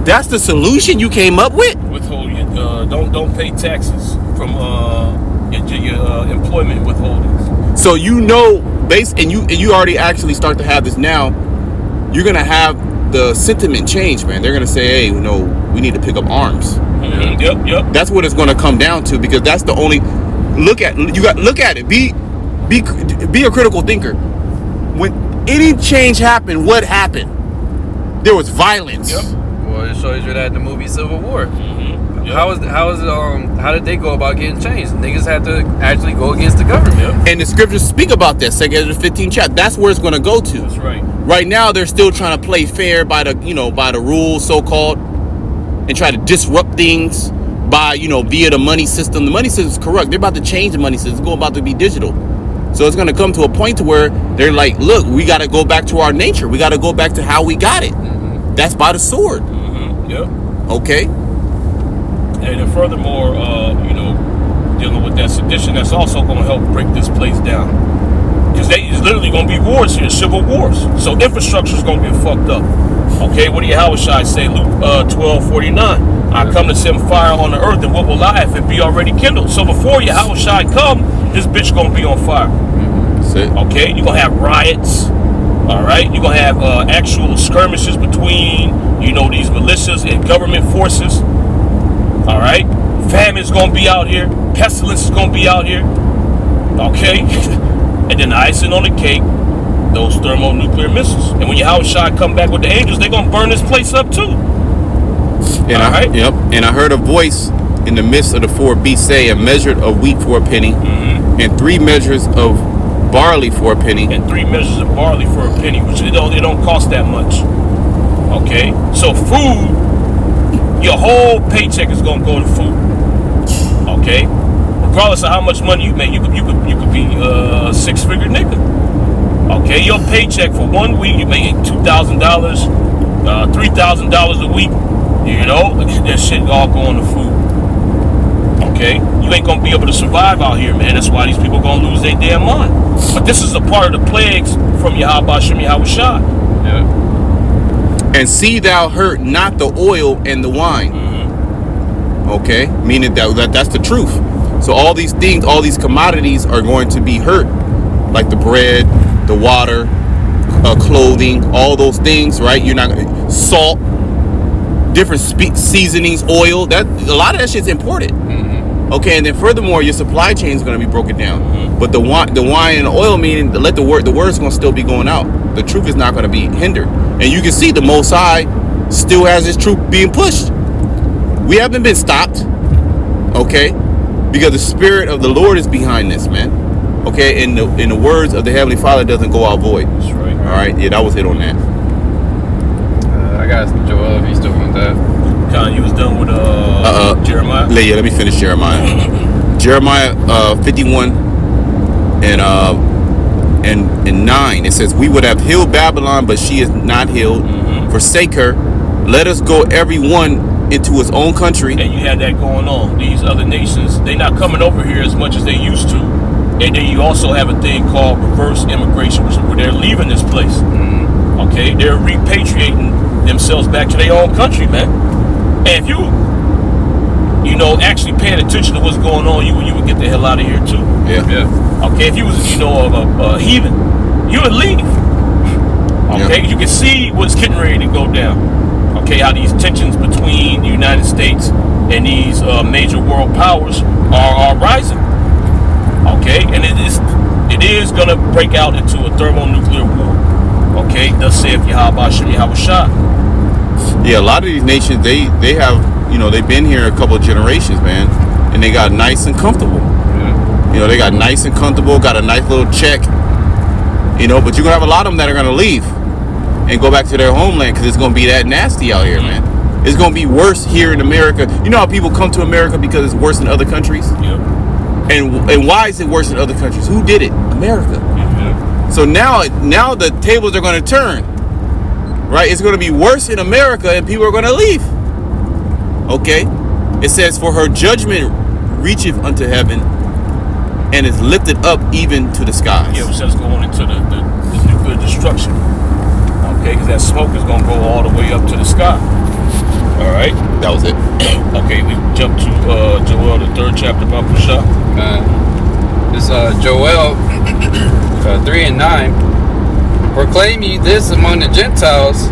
That's the solution you came up with. Withhold don't pay taxes from your employment withholdings. So and you already actually start to have this now. You're gonna have the sentiment change, man. They're gonna say, hey, we need to pick up arms. Mm-hmm. Yep. That's what it's gonna come down to, because that's the only look at it. Be a critical thinker. When any change happened, what happened? There was violence. Yep. Well, it shows you that in the movie Civil War. Mm-hmm. Yep. How did they go about getting changed? Niggas had to actually go against the government. Yep. And the scriptures speak about that. 2 Ezra 15 chapter. That's where it's going to go to. That's right. Right now, they're still trying to play fair by the rules, so called, and try to disrupt things by via the money system. The money system is corrupt. They're about to change the money system. It's about to be digital. So it's going to come to a point to where they're like, look, we got to go back to our nature. We got to go back to how we got it. Mm-hmm. That's by the sword. Mm-hmm. Yep. Okay. And then furthermore, dealing with that sedition, that's also going to help break this place down. Because there's literally going to be wars here, civil wars. So infrastructure is going to get fucked up. Okay, what do Yahushua say? Luke 12:49. I come to send fire on the earth, and what will I if it be already kindled? So before Yahushua come, this bitch going to be on fire. That's it. Okay, you're going to have riots. All right, you're going to have actual skirmishes between, these militias and government forces. All right, famine's going to be out here. Pestilence is going to be out here. Okay, and then the icing on the cake, those thermonuclear missiles. And when Yahushua come back with the angels, they're going to burn this place up too. And All right. Yep. And I heard a voice in the midst of the four beasts say, a measure of wheat for a penny, and 3 measures of barley for a penny. And 3 measures of barley for a penny, which it don't cost that much. Okay, so food, your whole paycheck is gonna go to food. Okay, regardless of how much money you make, you could be a 6-figure nigga. Okay, your paycheck for 1 week, you making $2,000, $3,000 a week. You know, that shit all going to food. Okay, you ain't gonna be able to survive out here, man. That's why these people gonna lose their damn mind. But this is a part of the plagues from Yahweh Shem Yahweh Shai. Yeah. And see thou hurt not the oil and the wine. Okay, meaning that's the truth. So all these things, all these commodities are going to be hurt, like the bread, the water, clothing, all those things, right? You're not salt, different seasonings, oil. That a lot of that shit's imported. Okay, and then furthermore, your supply chain is going to be broken down. But the wine and the oil, meaning the word's going to still be going out. The truth is not going to be hindered. And you can see the Most High still has his truth being pushed. We haven't been stopped. Okay, because the Spirit of the Lord is behind this, man. Okay, and the words of the Heavenly Father doesn't go out void. That's right. All right, yeah, that was it on that. I got Joel if you still want that. Con, you was done with Jeremiah? Yeah, let me finish Jeremiah. Jeremiah 51 and 9. It says, we would have healed Babylon, but she is not healed. Forsake her. Let us go every one into his own country. And you had that going on. These other nations, they not coming over here as much as they used to. And then you also have a thing called reverse immigration, which is where they're leaving this place. Okay, they're repatriating themselves back to their own country, man. And if you actually paying attention to what's going on, you would get the hell out of here too. Yeah. Okay, if you was a heathen, you would leave. Okay, you can see what's getting ready to go down. Okay, how these tensions between the United States and these major world powers are rising. Okay, and it is gonna break out into a thermonuclear war. Okay, thus saith Yahweh Shem Yahweh Shai. Yeah, a lot of these nations, they have, they've been here a couple of generations, man, and they got nice and comfortable. Yeah. They got nice and comfortable, got a nice little check, but you're gonna have a lot of them that are gonna leave and go back to their homeland because it's gonna be that nasty out here, man. It's gonna be worse here in America. You know how people come to America because it's worse in other countries? Yeah. And why is it worse in other countries? Who did it? America. So now the tables are going to turn, right? It's going to be worse in America and people are going to leave. Okay? It says, for her judgment reacheth unto heaven and is lifted up even to the skies. Yeah, which is going into the nuclear destruction. Okay, because that smoke is going to go all the way up to the sky. All right? That was it. Okay, we jump to Joel, the 3rd chapter about Pusha. This Joel 3 and 9. Proclaim ye this among the Gentiles.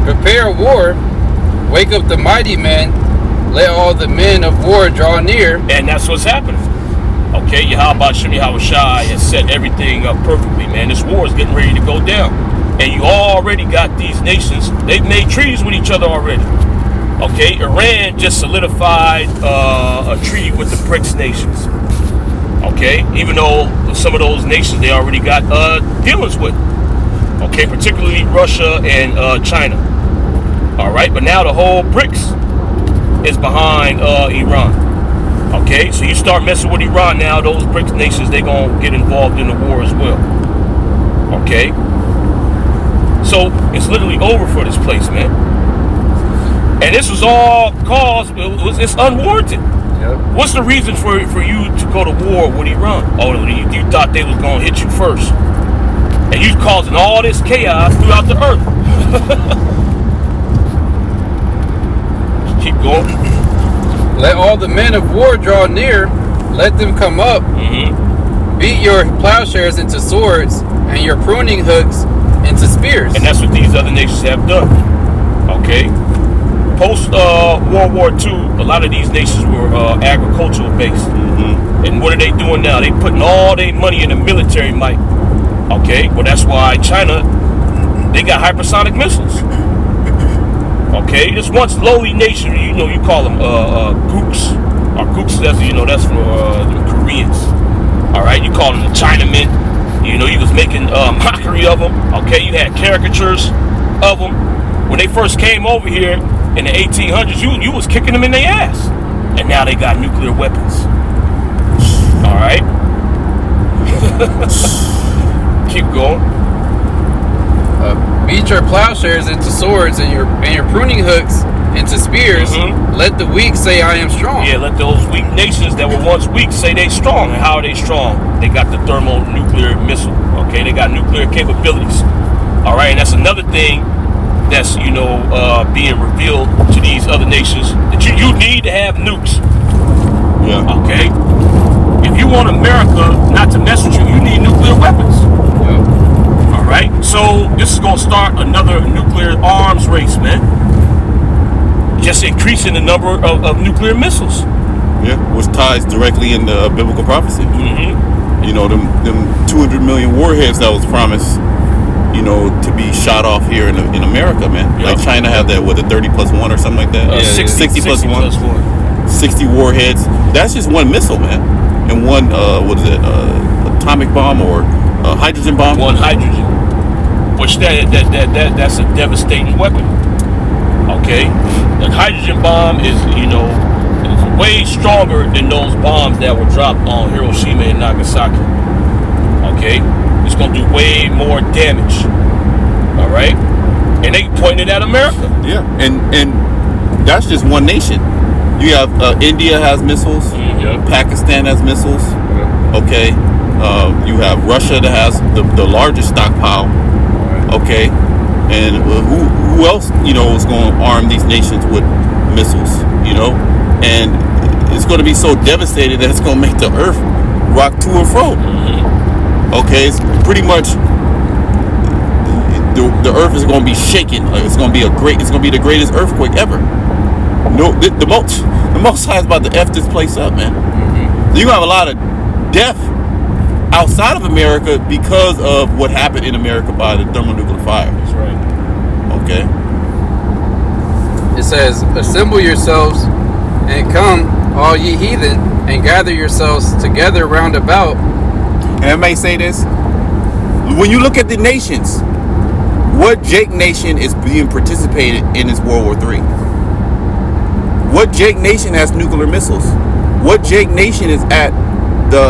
Prepare war. Wake up the mighty men. Let all the men of war draw near. And that's what's happening. Okay, Yahweh Shem Yahweh Shai has set everything up perfectly, man. This war is getting ready to go down. And you already got these nations. They've made treaties with each other already. Okay, Iran just solidified a treaty with the BRICS nations. Okay, even though some of those nations they already got dealings with. Okay, particularly Russia and China. All right, but now the whole BRICS is behind Iran. Okay, so you start messing with Iran now, those BRICS nations, they're going to get involved in the war as well. Okay, so it's literally over for this place, man. And this was all caused, it's unwarranted. Yep. What's the reason for you to go to war with Iran? Oh, you thought they was going to hit you first. And you causing all this chaos throughout the earth. Keep going. Let all the men of war draw near. Let them come up. Beat your plowshares into swords and your pruning hooks into spears. And that's what these other nations have done. Okay? Post World War II, a lot of these nations were agricultural based. And what are they doing now? They putting all their money in the military might. Okay? Well, that's why China, they got hypersonic missiles. Okay, this once lowly nation, you know, you call them gooks, or gooks. That's for the Koreans. All right, you call them the Chinamen. You know, you was making mockery of them. Okay, you had caricatures of them. When they first came over here in the 1800s, you was kicking them in their ass, and now they got nuclear weapons. All right, keep going. Beat your plowshares into swords and your pruning hooks into spears. Mhm. Let the weak say, I am strong. Yeah, let those weak nations that were once weak say they strong. And how are they strong? They got the thermonuclear missile. Okay, they got nuclear capabilities. All right, and that's another thing that's being revealed to these other nations, that you need to have nukes. Yeah. Okay, if you want America not to mess with you, you need nuclear weapons. Yep. All right, so this is gonna start another nuclear arms race, man. Just increasing the number of nuclear missiles. Yeah, which ties directly into biblical prophecy. Mm-hmm. You know, them 200 million warheads that was promised, to be shot off here in America, man. Yep. Like China had that, the 30 plus 1 or something like that? 60 plus 1. 60 warheads. That's just one missile, man. And one, atomic bomb or hydrogen bomb? One hydrogen. Which that's a devastating weapon. Okay? The hydrogen bomb is way stronger than those bombs that were dropped on Hiroshima and Nagasaki. Okay? It's gonna do way more damage. All right? And they pointed at America. Yeah, and that's just one nation. You have India has missiles. Mhm. Pakistan has missiles. Okay, you have Russia that has the largest stockpile. Okay, and who else is going to arm these nations with missiles? And it's going to be so devastating that it's going to make the earth rock to and fro. Okay, it's pretty much the earth is going to be shaken. It's going to be the greatest earthquake ever. No, the Most High is about to F this place up, man. You're gonna have a lot of death outside of America because of what happened in America by the thermonuclear fire. That's right. Okay. It says, assemble yourselves and come, all ye heathen, and gather yourselves together round about. And I may say this: when you look at the nations, what Jake nation is being participated in this World War III? What Jake nation has nuclear missiles? What Jake nation is at the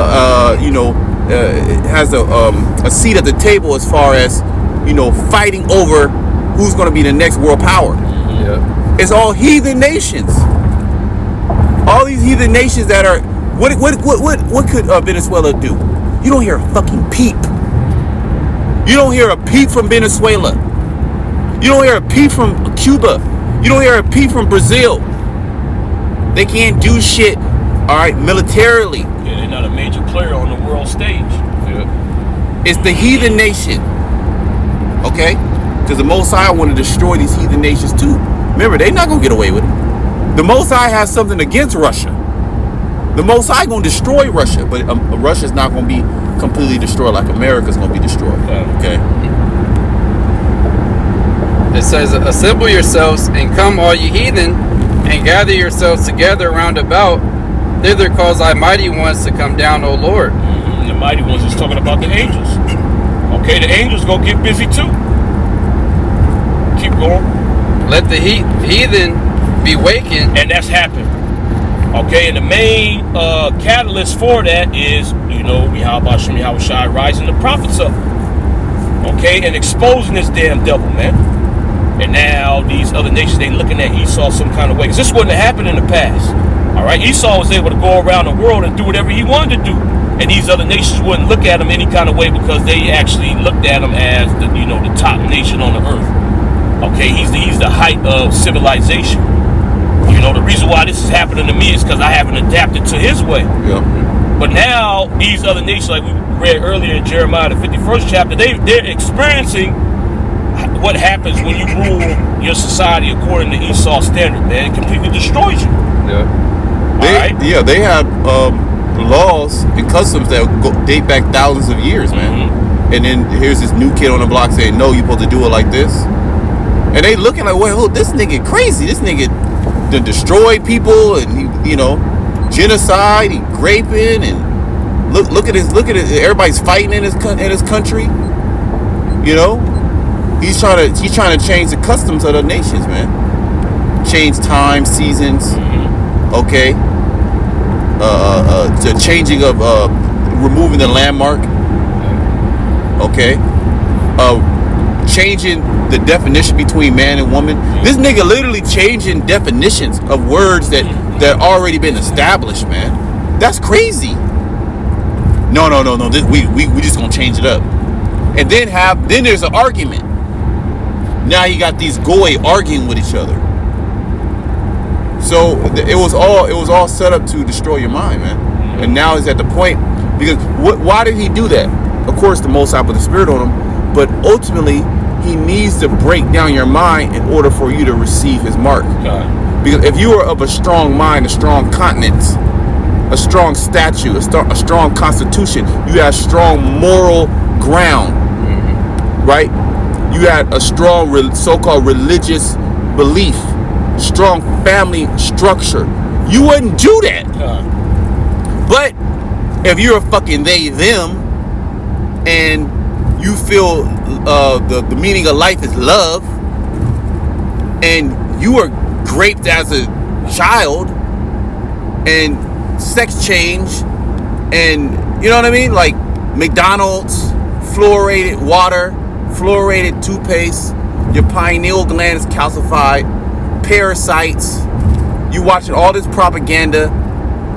has a seat at the table as far as fighting over who's going to be the next world power? Yeah. It's all heathen nations. All these heathen nations that are what could Venezuela do? You don't hear a fucking peep. You don't hear a peep from Venezuela. You don't hear a peep from Cuba. You don't hear a peep from Brazil. They can't do shit, all right, militarily. Yeah, they're not a major player on the world stage. Yeah. It's the heathen nation, okay? Because the Most High want to destroy these heathen nations too. Remember, they're not going to get away with it. The Most High has something against Russia. The Most High going to destroy Russia, but Russia's not going to be completely destroyed like America's going to be destroyed, okay? It says, assemble yourselves and come, all ye heathen, and gather yourselves together round about. Thither cause thy mighty ones to come down, O Lord. Mm-hmm. The mighty ones is talking about the angels. Okay, the angels gonna get busy too. Keep going. Let the heathen be wakened. And that's happened. Okay, and the main catalyst for that is, Yahweh Shem Yahweh Shai rising the prophets up. Okay, and exposing this damn devil, man. And now these other nations, they looking at Esau some kind of way. Because this wouldn't have happened in the past. All right, Esau was able to go around the world and do whatever he wanted to do. And these other nations wouldn't look at him any kind of way because they actually looked at him as the top nation on the earth. Okay, he's the height of civilization. The reason why this is happening to me is because I haven't adapted to his way. Yeah. But now these other nations, like we read earlier in Jeremiah, the 51st chapter, they're experiencing what happens when you rule your society according to Esau's standard, man. It completely destroys you. Yeah. They have laws and customs that date back thousands of years, man. Mm-hmm. And then here's this new kid on the block saying, no, you're supposed to do it like this. And they looking like, well, this nigga crazy. This nigga done destroyed people and he, genocide, he raping, and look at his everybody's fighting in his country. He's trying to change the customs of the nations, man. Change time, seasons, okay. The changing of removing the landmark, okay. Changing the definition between man and woman. This nigga literally changing definitions of words that already been established, man. That's crazy. No. We just gonna change it up, and then there's an argument. Now you got these goy arguing with each other. So it was all set up to destroy your mind, man. And now it's at the point because why did he do that? Of course, the Most High put the Spirit on him, but ultimately he needs to break down your mind in order for you to receive his mark. Because if you are of a strong mind, a strong continence, a strong statute, a strong constitution, you have strong moral ground, right? You had a strong so-called religious belief, strong family structure. You wouldn't do that. But if you're a fucking they, them, and you feel the meaning of life is love, and you were raped as a child, and sex change, and you know what I mean? Like McDonald's, fluoridated water, fluoridated toothpaste, your pineal gland is calcified, parasites, you watching all this propaganda,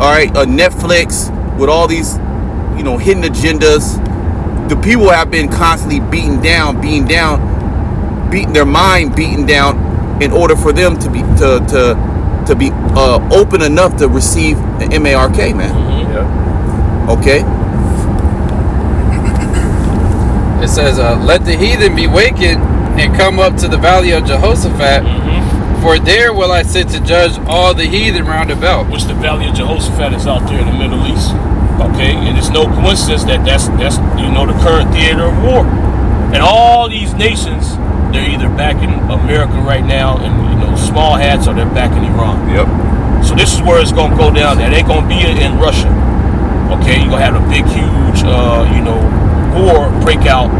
all right, Netflix with all these, hidden agendas. The people have been constantly beaten down, beating their mind beaten down in order for them to be open enough to receive the MARK, man. Okay. It says, let the heathen be wakened and come up to the valley of Jehoshaphat, for there will I sit to judge all the heathen round about. Which the valley of Jehoshaphat is out there in the Middle East. Okay, and it's no coincidence that's the current theater of war. And all these nations, they're either back in America right now and small hats, or they're back in Iran. Yep. So this is where it's gonna go down. That ain't gonna be in Russia. Okay, you're gonna have a big, huge, war break out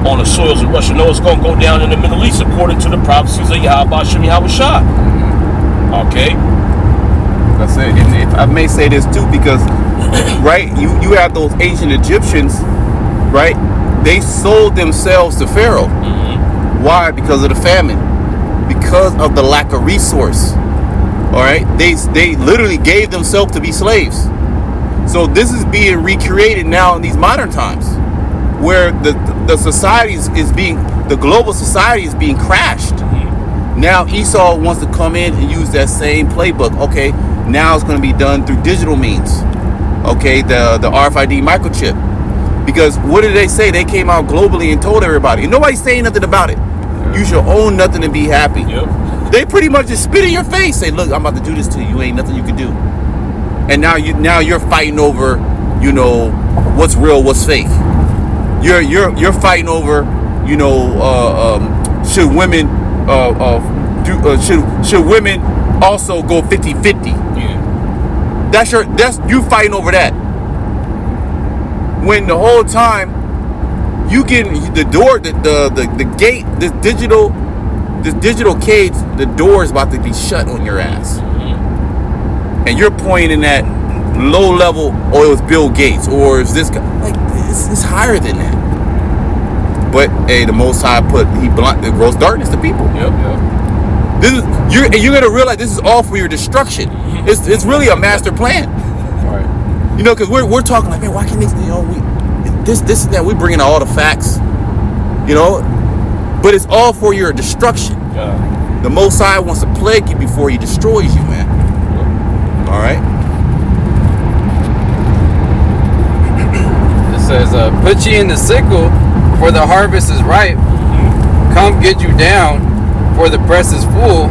on the soils of Russia. No, it's gonna go down in the Middle East according to the prophecies of Yahweh Shem Yahweh Shah. Okay. That's it. And I may say this too because, right, you have those ancient Egyptians, right? They sold themselves to Pharaoh. Why? Because of the famine, because of the lack of resource. All right, they literally gave themselves to be slaves. So this is being recreated now in these modern times, where the society the global society is being crashed. Now Esau wants to come in and use that same playbook. Okay, now it's going to be done through digital means. Okay, the RFID microchip. Because what did they say? They came out globally and told everybody. And nobody's saying nothing about it. You should own nothing and be happy. Yep. They pretty much just spit in your face. Say, look, I'm about to do this to you. You ain't nothing you can do. And now you're fighting over, what's real, what's fake. You're fighting over, should women should women also go 50-50? Yeah. That's you fighting over that. When the whole time you getting the door, the gate, this digital cage, the door is about to be shut on your ass, and you're pointing at low level. Oh, it was Bill Gates, or is this guy? Like it's higher than that. But hey, the Most High the gross darkness to people. Yep. This is you're gonna realize this is all for your destruction. It's really a master plan. Right. Because we're talking like, man, why can't these, this and that. We bringing out all the facts, but it's all for your destruction. Yeah. The Most High wants to plague you before he destroys you, man. All right. It says, put ye in the sickle, for the harvest is ripe. Come get you down, for the press is full.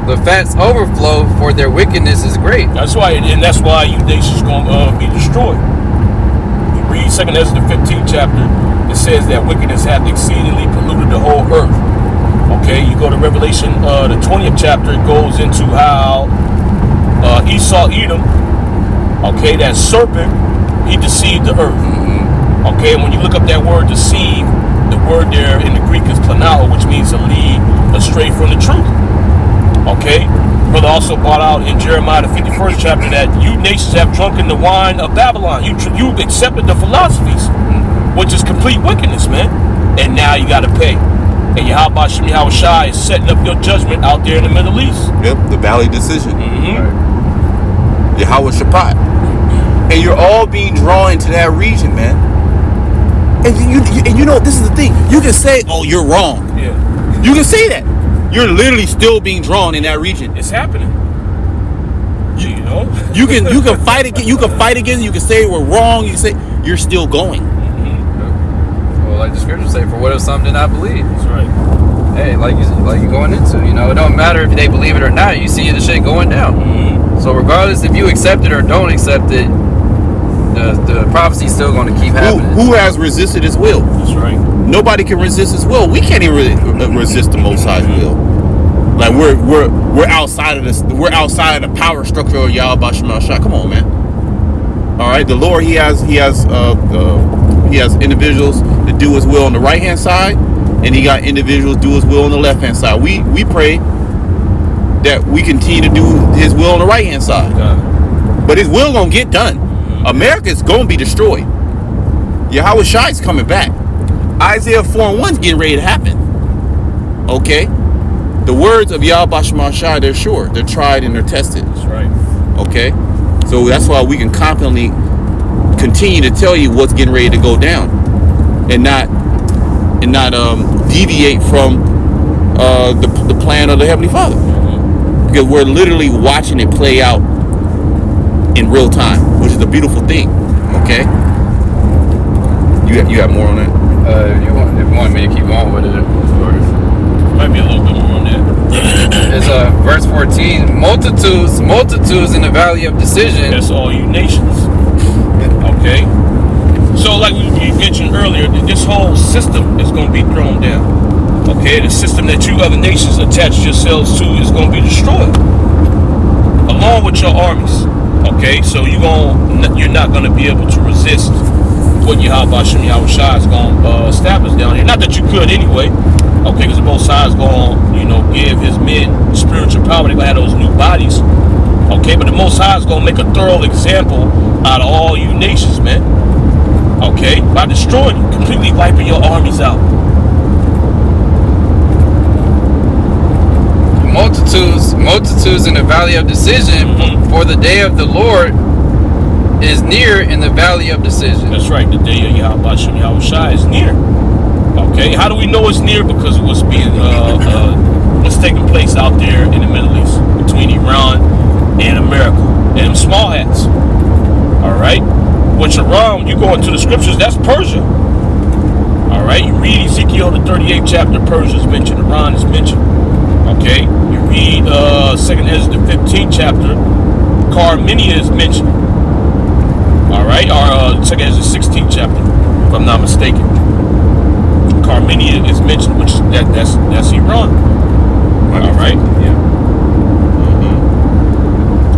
The fats overflow, for their wickedness is great. That's why you nations gonna be destroyed. You read 2nd Ezra the 15th chapter. It says that wickedness hath exceedingly polluted the whole earth. Okay, you go to Revelation, the 20th chapter, it goes into how Esau, Edom, okay, that serpent, he deceived the earth. Okay, and when you look up that word deceive, the word there in the Greek is planao, which means to lead astray from the truth. Okay, brother also brought out in Jeremiah the 51st chapter that you nations have drunken the wine of Babylon. You accepted the philosophies, which is complete wickedness, man. And now you got to pay. And Yahweh Shem Yahweh Shai is setting up your judgment out there in the Middle East. Yep, the Valley decision. Yahweh Shabbat. And you're all being drawn into that region, man. And you know, this is the thing. You can say, oh, you're wrong. Yeah. You can say that. You're literally still being drawn in that region. It's happening. You know? You can fight again. You can fight again. You can say we're wrong. You can say you're still going. Well, like the scriptures say, for what if some did not believe? That's right. Hey, like you're going into, you know, it don't matter if they believe it or not. You see the shit going down. So regardless if you accept it or don't accept it, the prophecy's still going to keep happening. Who has resisted his will? That's right. Nobody can resist his will. We can't even resist the Most High's will. Like we're outside of this. We're outside of the power structure of Yahweh Shem Shai. Come on, man. All right, the Lord he has individuals that do His will on the right hand side, and He got individuals do His will on the left hand side. We pray that we continue to do His will on the right hand side, but His will gonna get done. America's gonna be destroyed. Yahweh Shai is coming back. Isaiah 4:1 getting ready to happen. Okay, the words of Yahweh Shem Shai, they're sure, they're tried and they're tested. That's right. Okay, so that's why we can confidently continue to tell you what's getting ready to go down, and not deviate from the plan of the Heavenly Father, because we're literally watching it play out in real time, which is a beautiful thing. Okay, you have more on that? If you want me to keep going with it, Might be a little bit more on that. it's verse 14. Multitudes in the valley of decision. That's all you nations. Okay. So like we mentioned earlier, this whole system is going to be thrown down. Okay, the system that you other nations attach yourselves to is going to be destroyed, along with your armies. Okay, so you're not going to be able to resist what Yahweh Shem Yahweh Shai is going to establish down here. Not that you could anyway. Okay, because the Most High is going to, give His men spiritual power. They're going to have those new bodies. Okay, but the Most High is going to make a thorough example out of all you nations, man. Okay, by destroying you, completely wiping your armies out. Multitudes in the valley of decision, for the day of the Lord is near in the valley of decision. That's right, the day of Yahweh Shem Yahweh Shai is near. Okay, how do we know it's near? Because of what's taking place out there in the Middle East between Iran and America and them small hats. All right, which Iran, when you go into the scriptures, that's Persia. All right, you read Ezekiel the 38th chapter, Persia is mentioned, Iran is mentioned. Okay, you read 2nd Ezra the 15th chapter, Carmenia is mentioned. All right, or 2nd Ezra 16th chapter, if I'm not mistaken. Carmenia is mentioned, which that's Iran. All right. Yeah.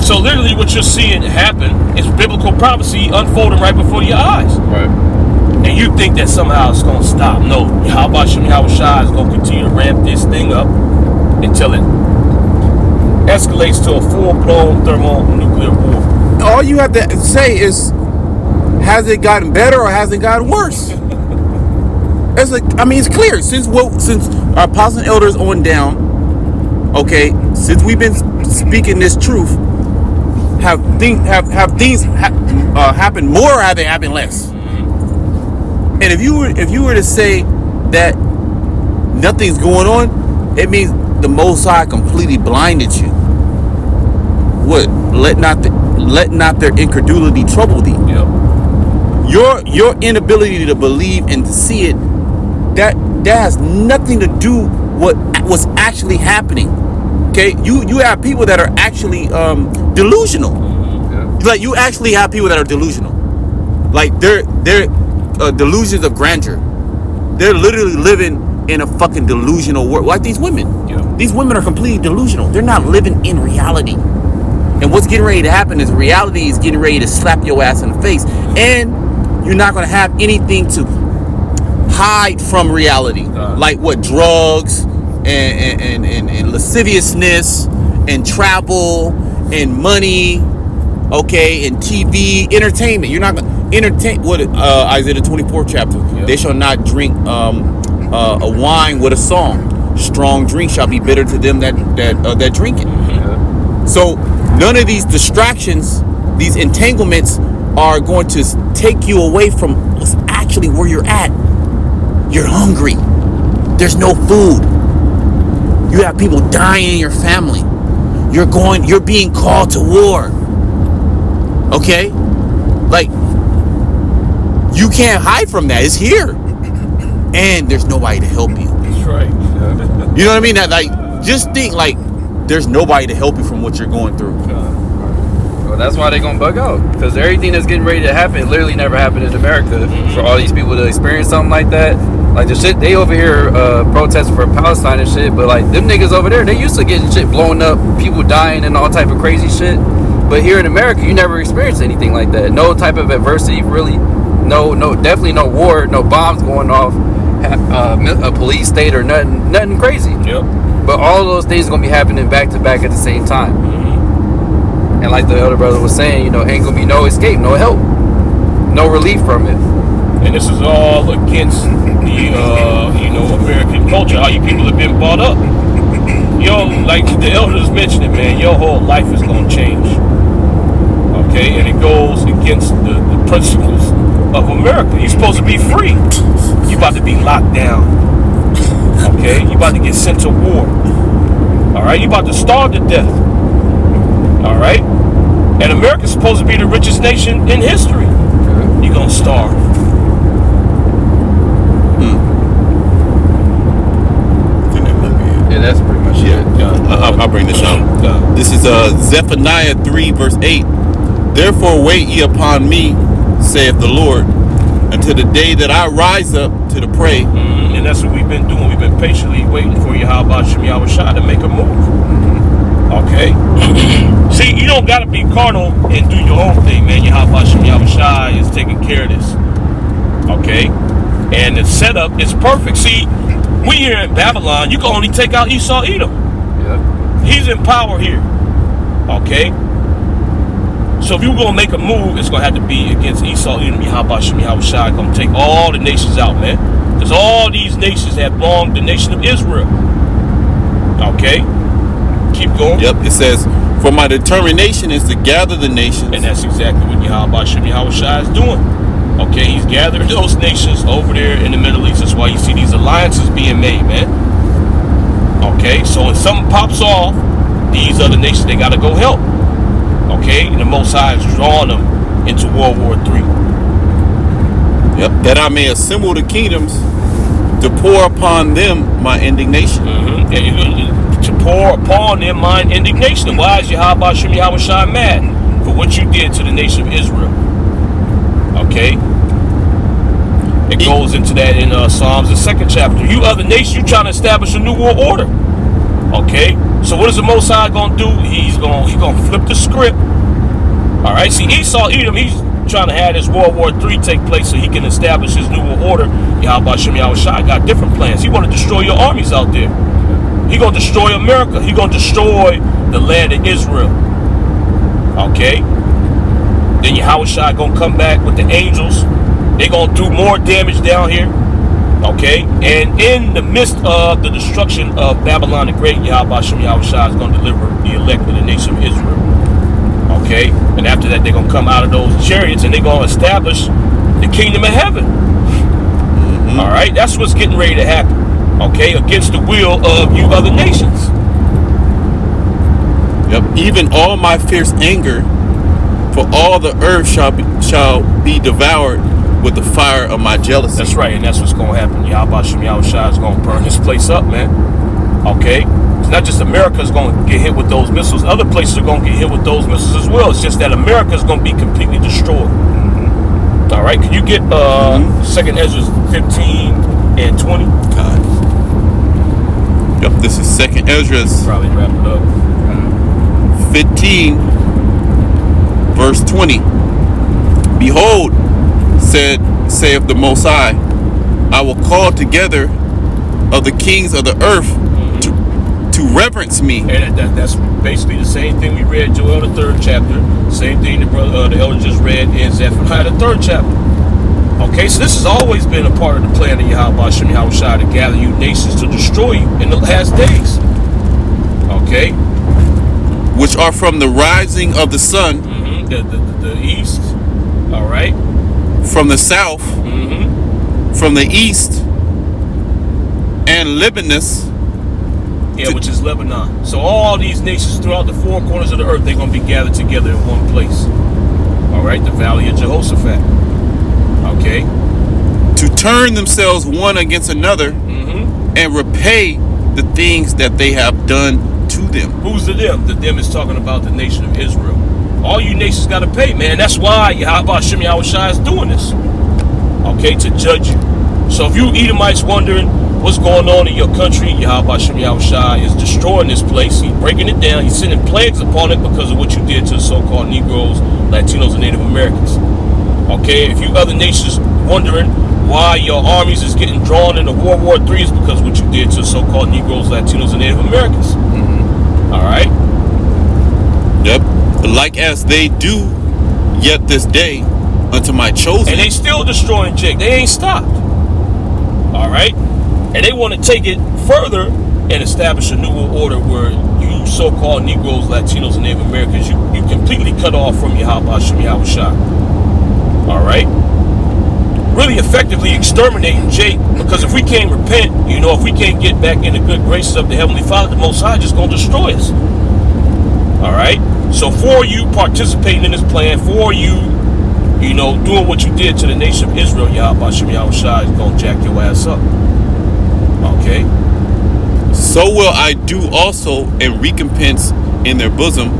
So literally, what you're seeing happen is biblical prophecy unfolding right before your eyes. Right. And you think that somehow it's going to stop? No. Yahweh Shem Yahweh Shai is going to continue to ramp this thing up until it escalates to a full-blown thermonuclear war. All you have to say is, has it gotten better or has it gotten worse? It's clear since our apostles and elders on down. Okay, since we've been speaking this truth, have things happened more or have they happened less? And if you were to say that nothing's going on, it means the Most High completely blinded you. What? Let not their incredulity trouble thee. Yep. Your inability to believe and to see it, that has nothing to do with what's actually happening. Okay, you have people that are actually delusional. Yeah. Like you actually have people that are delusional. Like they're delusions of grandeur. They're literally living in a fucking delusional world. Like these women. Yeah. These women are completely delusional. They're not living in reality. And what's getting ready to happen is reality is getting ready to slap your ass in the face. And you're not going to have anything to hide from reality. Like what? Drugs and lasciviousness and travel and money, okay, and TV, entertainment. You're not going to entertain. What Isaiah the 24th chapter. Yeah. They shall not drink a wine with a song. Strong drink shall be bitter to them that drink it. Yeah. So none of these distractions, these entanglements, are going to take you away from what's actually where you're at. You're hungry. There's no food. You have people dying in your family. You're being called to war. Okay? Like, you can't hide from that. It's here. And there's nobody to help you. That's right. You know what I mean? That, like, just think, like, there's nobody to help you from what you're going through. Well, that's why they're gonna bug out, because everything that's getting ready to happen literally never happened in America. For all these people to experience something like that, like the shit they over here protesting for Palestine and shit, but like them niggas over there, they used to getting shit blowing up, people dying and all type of crazy shit. But here in America, you never experienced anything like that. No type of adversity, really. No, definitely no war, no bombs going off, a police state or nothing crazy. Yep. But all of those things are gonna be happening back to back at the same time. And like the elder brother was saying, you know, ain't gonna be no escape, no help, no relief from it. And this is all against the, American culture, how you people have been brought up. Like the elders mentioned it, man, your whole life is going to change. Okay? And it goes against the principles of America. You're supposed to be free. You about to be locked down. Okay? You about to get sent to war. All right? You about to starve to death. All right? And America's supposed to be the richest nation in history. You're going to starve. Yeah, that's pretty much it. I'll bring this out. This is Zephaniah 3 verse 8. Therefore wait ye upon me, saith the Lord, until the day that I rise up to the prey. And that's what we've been doing. We've been patiently waiting for Yahweh Shem Yahushua to make a move. Okay? See, you don't got to be carnal and do your own thing, man. Yahweh Shem Yahushua is taking care of this. Okay? And the setup is perfect. See, we here in Babylon, you can only take out Esau Edom. Yeah. He's in power here. Okay? So if you're going to make a move, it's going to have to be against Esau Edom. Yahweh Shem Yahushua going to take all the nations out, man. Because all these nations have belonged to the nation of Israel. Okay? Keep going. Yep, it says, for my determination is to gather the nations. And that's exactly what Yahweh Shem Yahushua is doing. Okay, he's gathered those nations over there in the Middle East. That's why you see these alliances being made, man. Okay, so when something pops off, these other nations, they got to go help. Okay, and the Most High is drawing them into World War III. Yep, that I may assemble the kingdoms to pour upon them my indignation. And to pour upon them my indignation. Why is Yahweh Shem Yahushua mad? For what you did to the nation of Israel. Okay? It goes into that in Psalms, the 2nd chapter. You other nations, you trying to establish a new world order. Okay? So what is the Most High going to do? He's going to flip the script. All right? See, Esau Edom, he's trying to have this World War III take place so he can establish his new world order. Yahweh Shem Yahushua got different plans. He want to destroy your armies out there. He going to destroy America. He going to destroy the land of Israel. Okay? Then Yahushua going to come back with the angels. They going to do more damage down here. Okay? And in the midst of the destruction of Babylon the Great, Yahweh Shem Yahushua is going to deliver the elect of the nation of Israel. Okay? And after that, they're going to come out of those chariots and they're going to establish the kingdom of heaven. All right? That's what's getting ready to happen. Okay? Against the will of you other nations. Yep. Even all my fierce anger, for all the earth shall be devoured with the fire of my jealousy. That's right, and that's what's going to happen. Yahweh Shem Yahushua is going to burn this place up, man. Okay? It's not just America is going to get hit with those missiles. Other places are going to get hit with those missiles as well. It's just that America is going to be completely destroyed. All right? Can you get 2nd Ezra 15 and 20? God. Yep, this is 2nd Esdras Probably wrap it up. 15, verse 20. Behold, saith the Most High, I will call together of the kings of the earth to reverence me. And that's basically the same thing we read Joel the 3rd chapter. Same thing the elder just read in Zephaniah the 3rd chapter. Okay, so this has always been a part of the plan of Yahweh Hashem Yahushua to gather you nations to destroy you in the last days. Okay, Which are from the rising of the sun, the east. All right. from the south, from the east, and Libanus. Yeah, which is Lebanon. So all these nations throughout the four corners of the earth, they're going to be gathered together in one place. All right, the Valley of Jehoshaphat. Okay. To turn themselves one against another and repay the things that they have done to them. Who's the them? The them is talking about the nation of Israel. All you nations got to pay, man. That's why Yahweh Hashem Yahushua is doing this. Okay, to judge you. So if you Edomites wondering what's going on in your country, Yahweh Hashem Yahushua is destroying this place. He's breaking it down. He's sending plagues upon it because of what you did to the so-called Negroes, Latinos, and Native Americans. Okay, if you other nations wondering why your armies is getting drawn into World War III, is because of what you did to the so-called Negroes, Latinos, and Native Americans. All right? Yep. Like as they do yet this day unto my chosen. And they still destroying Jake. They ain't stopped. All right? And they want to take it further and establish a new order where you so-called Negroes, Latinos, and Native Americans, you completely cut off from Yahweh Hashem Yahushua. All right? Really effectively exterminating Jake, because if we can't repent, if we can't get back in the good graces of the Heavenly Father, the Most High just going to destroy us. All right? So for you participating in this plan, for you, doing what you did to the nation of Israel, Yahweh Hashem Yahushua is going to jack your ass up. Okay? So will I do also in recompense in their bosom,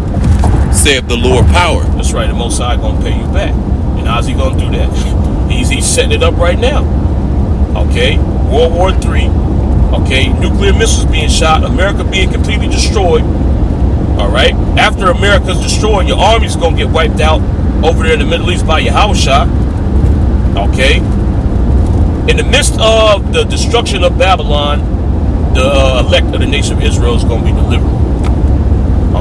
saith the Lord power. That's right. The Most High going to pay you back. And how's he going to do that? He's setting it up right now. Okay? World War III. Okay? Nuclear missiles being shot. America being completely destroyed. All right? After America's destroyed, your army's going to get wiped out over there in the Middle East by Yahushua. Okay? In the midst of the destruction of Babylon, the elect of the nation of Israel is going to be delivered.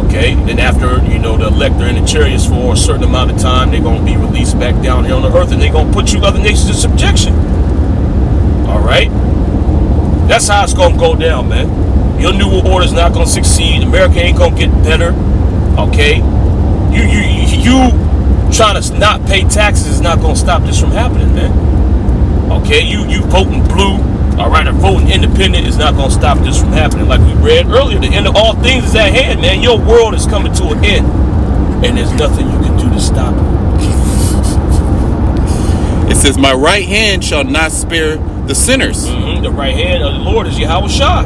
Okay? Then after, the elect are in the chariots for a certain amount of time, they're going to be released back down here on the earth, and they're going to put you other nations in subjection. All right? That's how it's going to go down, man. Your new order is not going to succeed. America ain't going to get better. Okay? You trying to not pay taxes is not going to stop this from happening, man. Okay? You voting blue, all right, or voting independent is not going to stop this from happening. Like we read earlier, the end of all things is at hand, man. Your world is coming to an end, and there's nothing you can do to stop it. It says, my right hand shall not spare the sinners. The right hand of the Lord is Yahushua.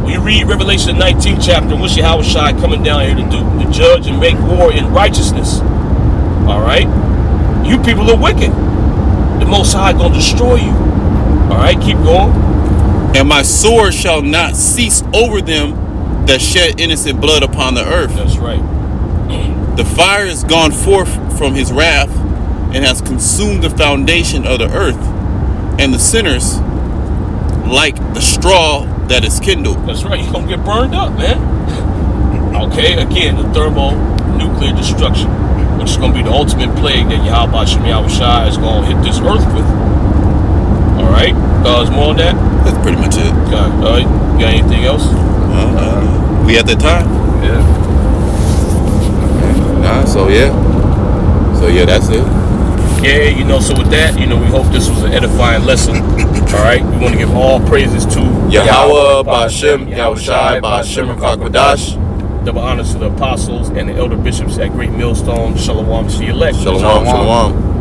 When you read Revelation 19 chapter, what's Yahushua coming down here to do? To judge and make war in righteousness. All right? You people are wicked. The Most High going to destroy you. All right? Keep going. And my sword shall not cease over them that shed innocent blood upon the earth. That's right. The fire is gone forth from his wrath and has consumed the foundation of the earth, and the sinners like the straw that is kindled. That's right. You're going to get burned up, man. Okay? Again, the thermonuclear destruction, which is going to be the ultimate plague that Yahweh Hashem Yahushua is going to hit this earth with. All right? Is more on that? That's pretty much it. Okay. All right. You got anything else? We at that time? Yeah. So yeah, that's it. Yeah, so with that, we hope this was an edifying lesson. All right? We want to give all praises to Yahweh, Ba'ashem, Yahushai, Ba'ashem, Kakwadash. double honors to the apostles and the elder bishops at Great Millstone. Shalom to the elect. Shalom.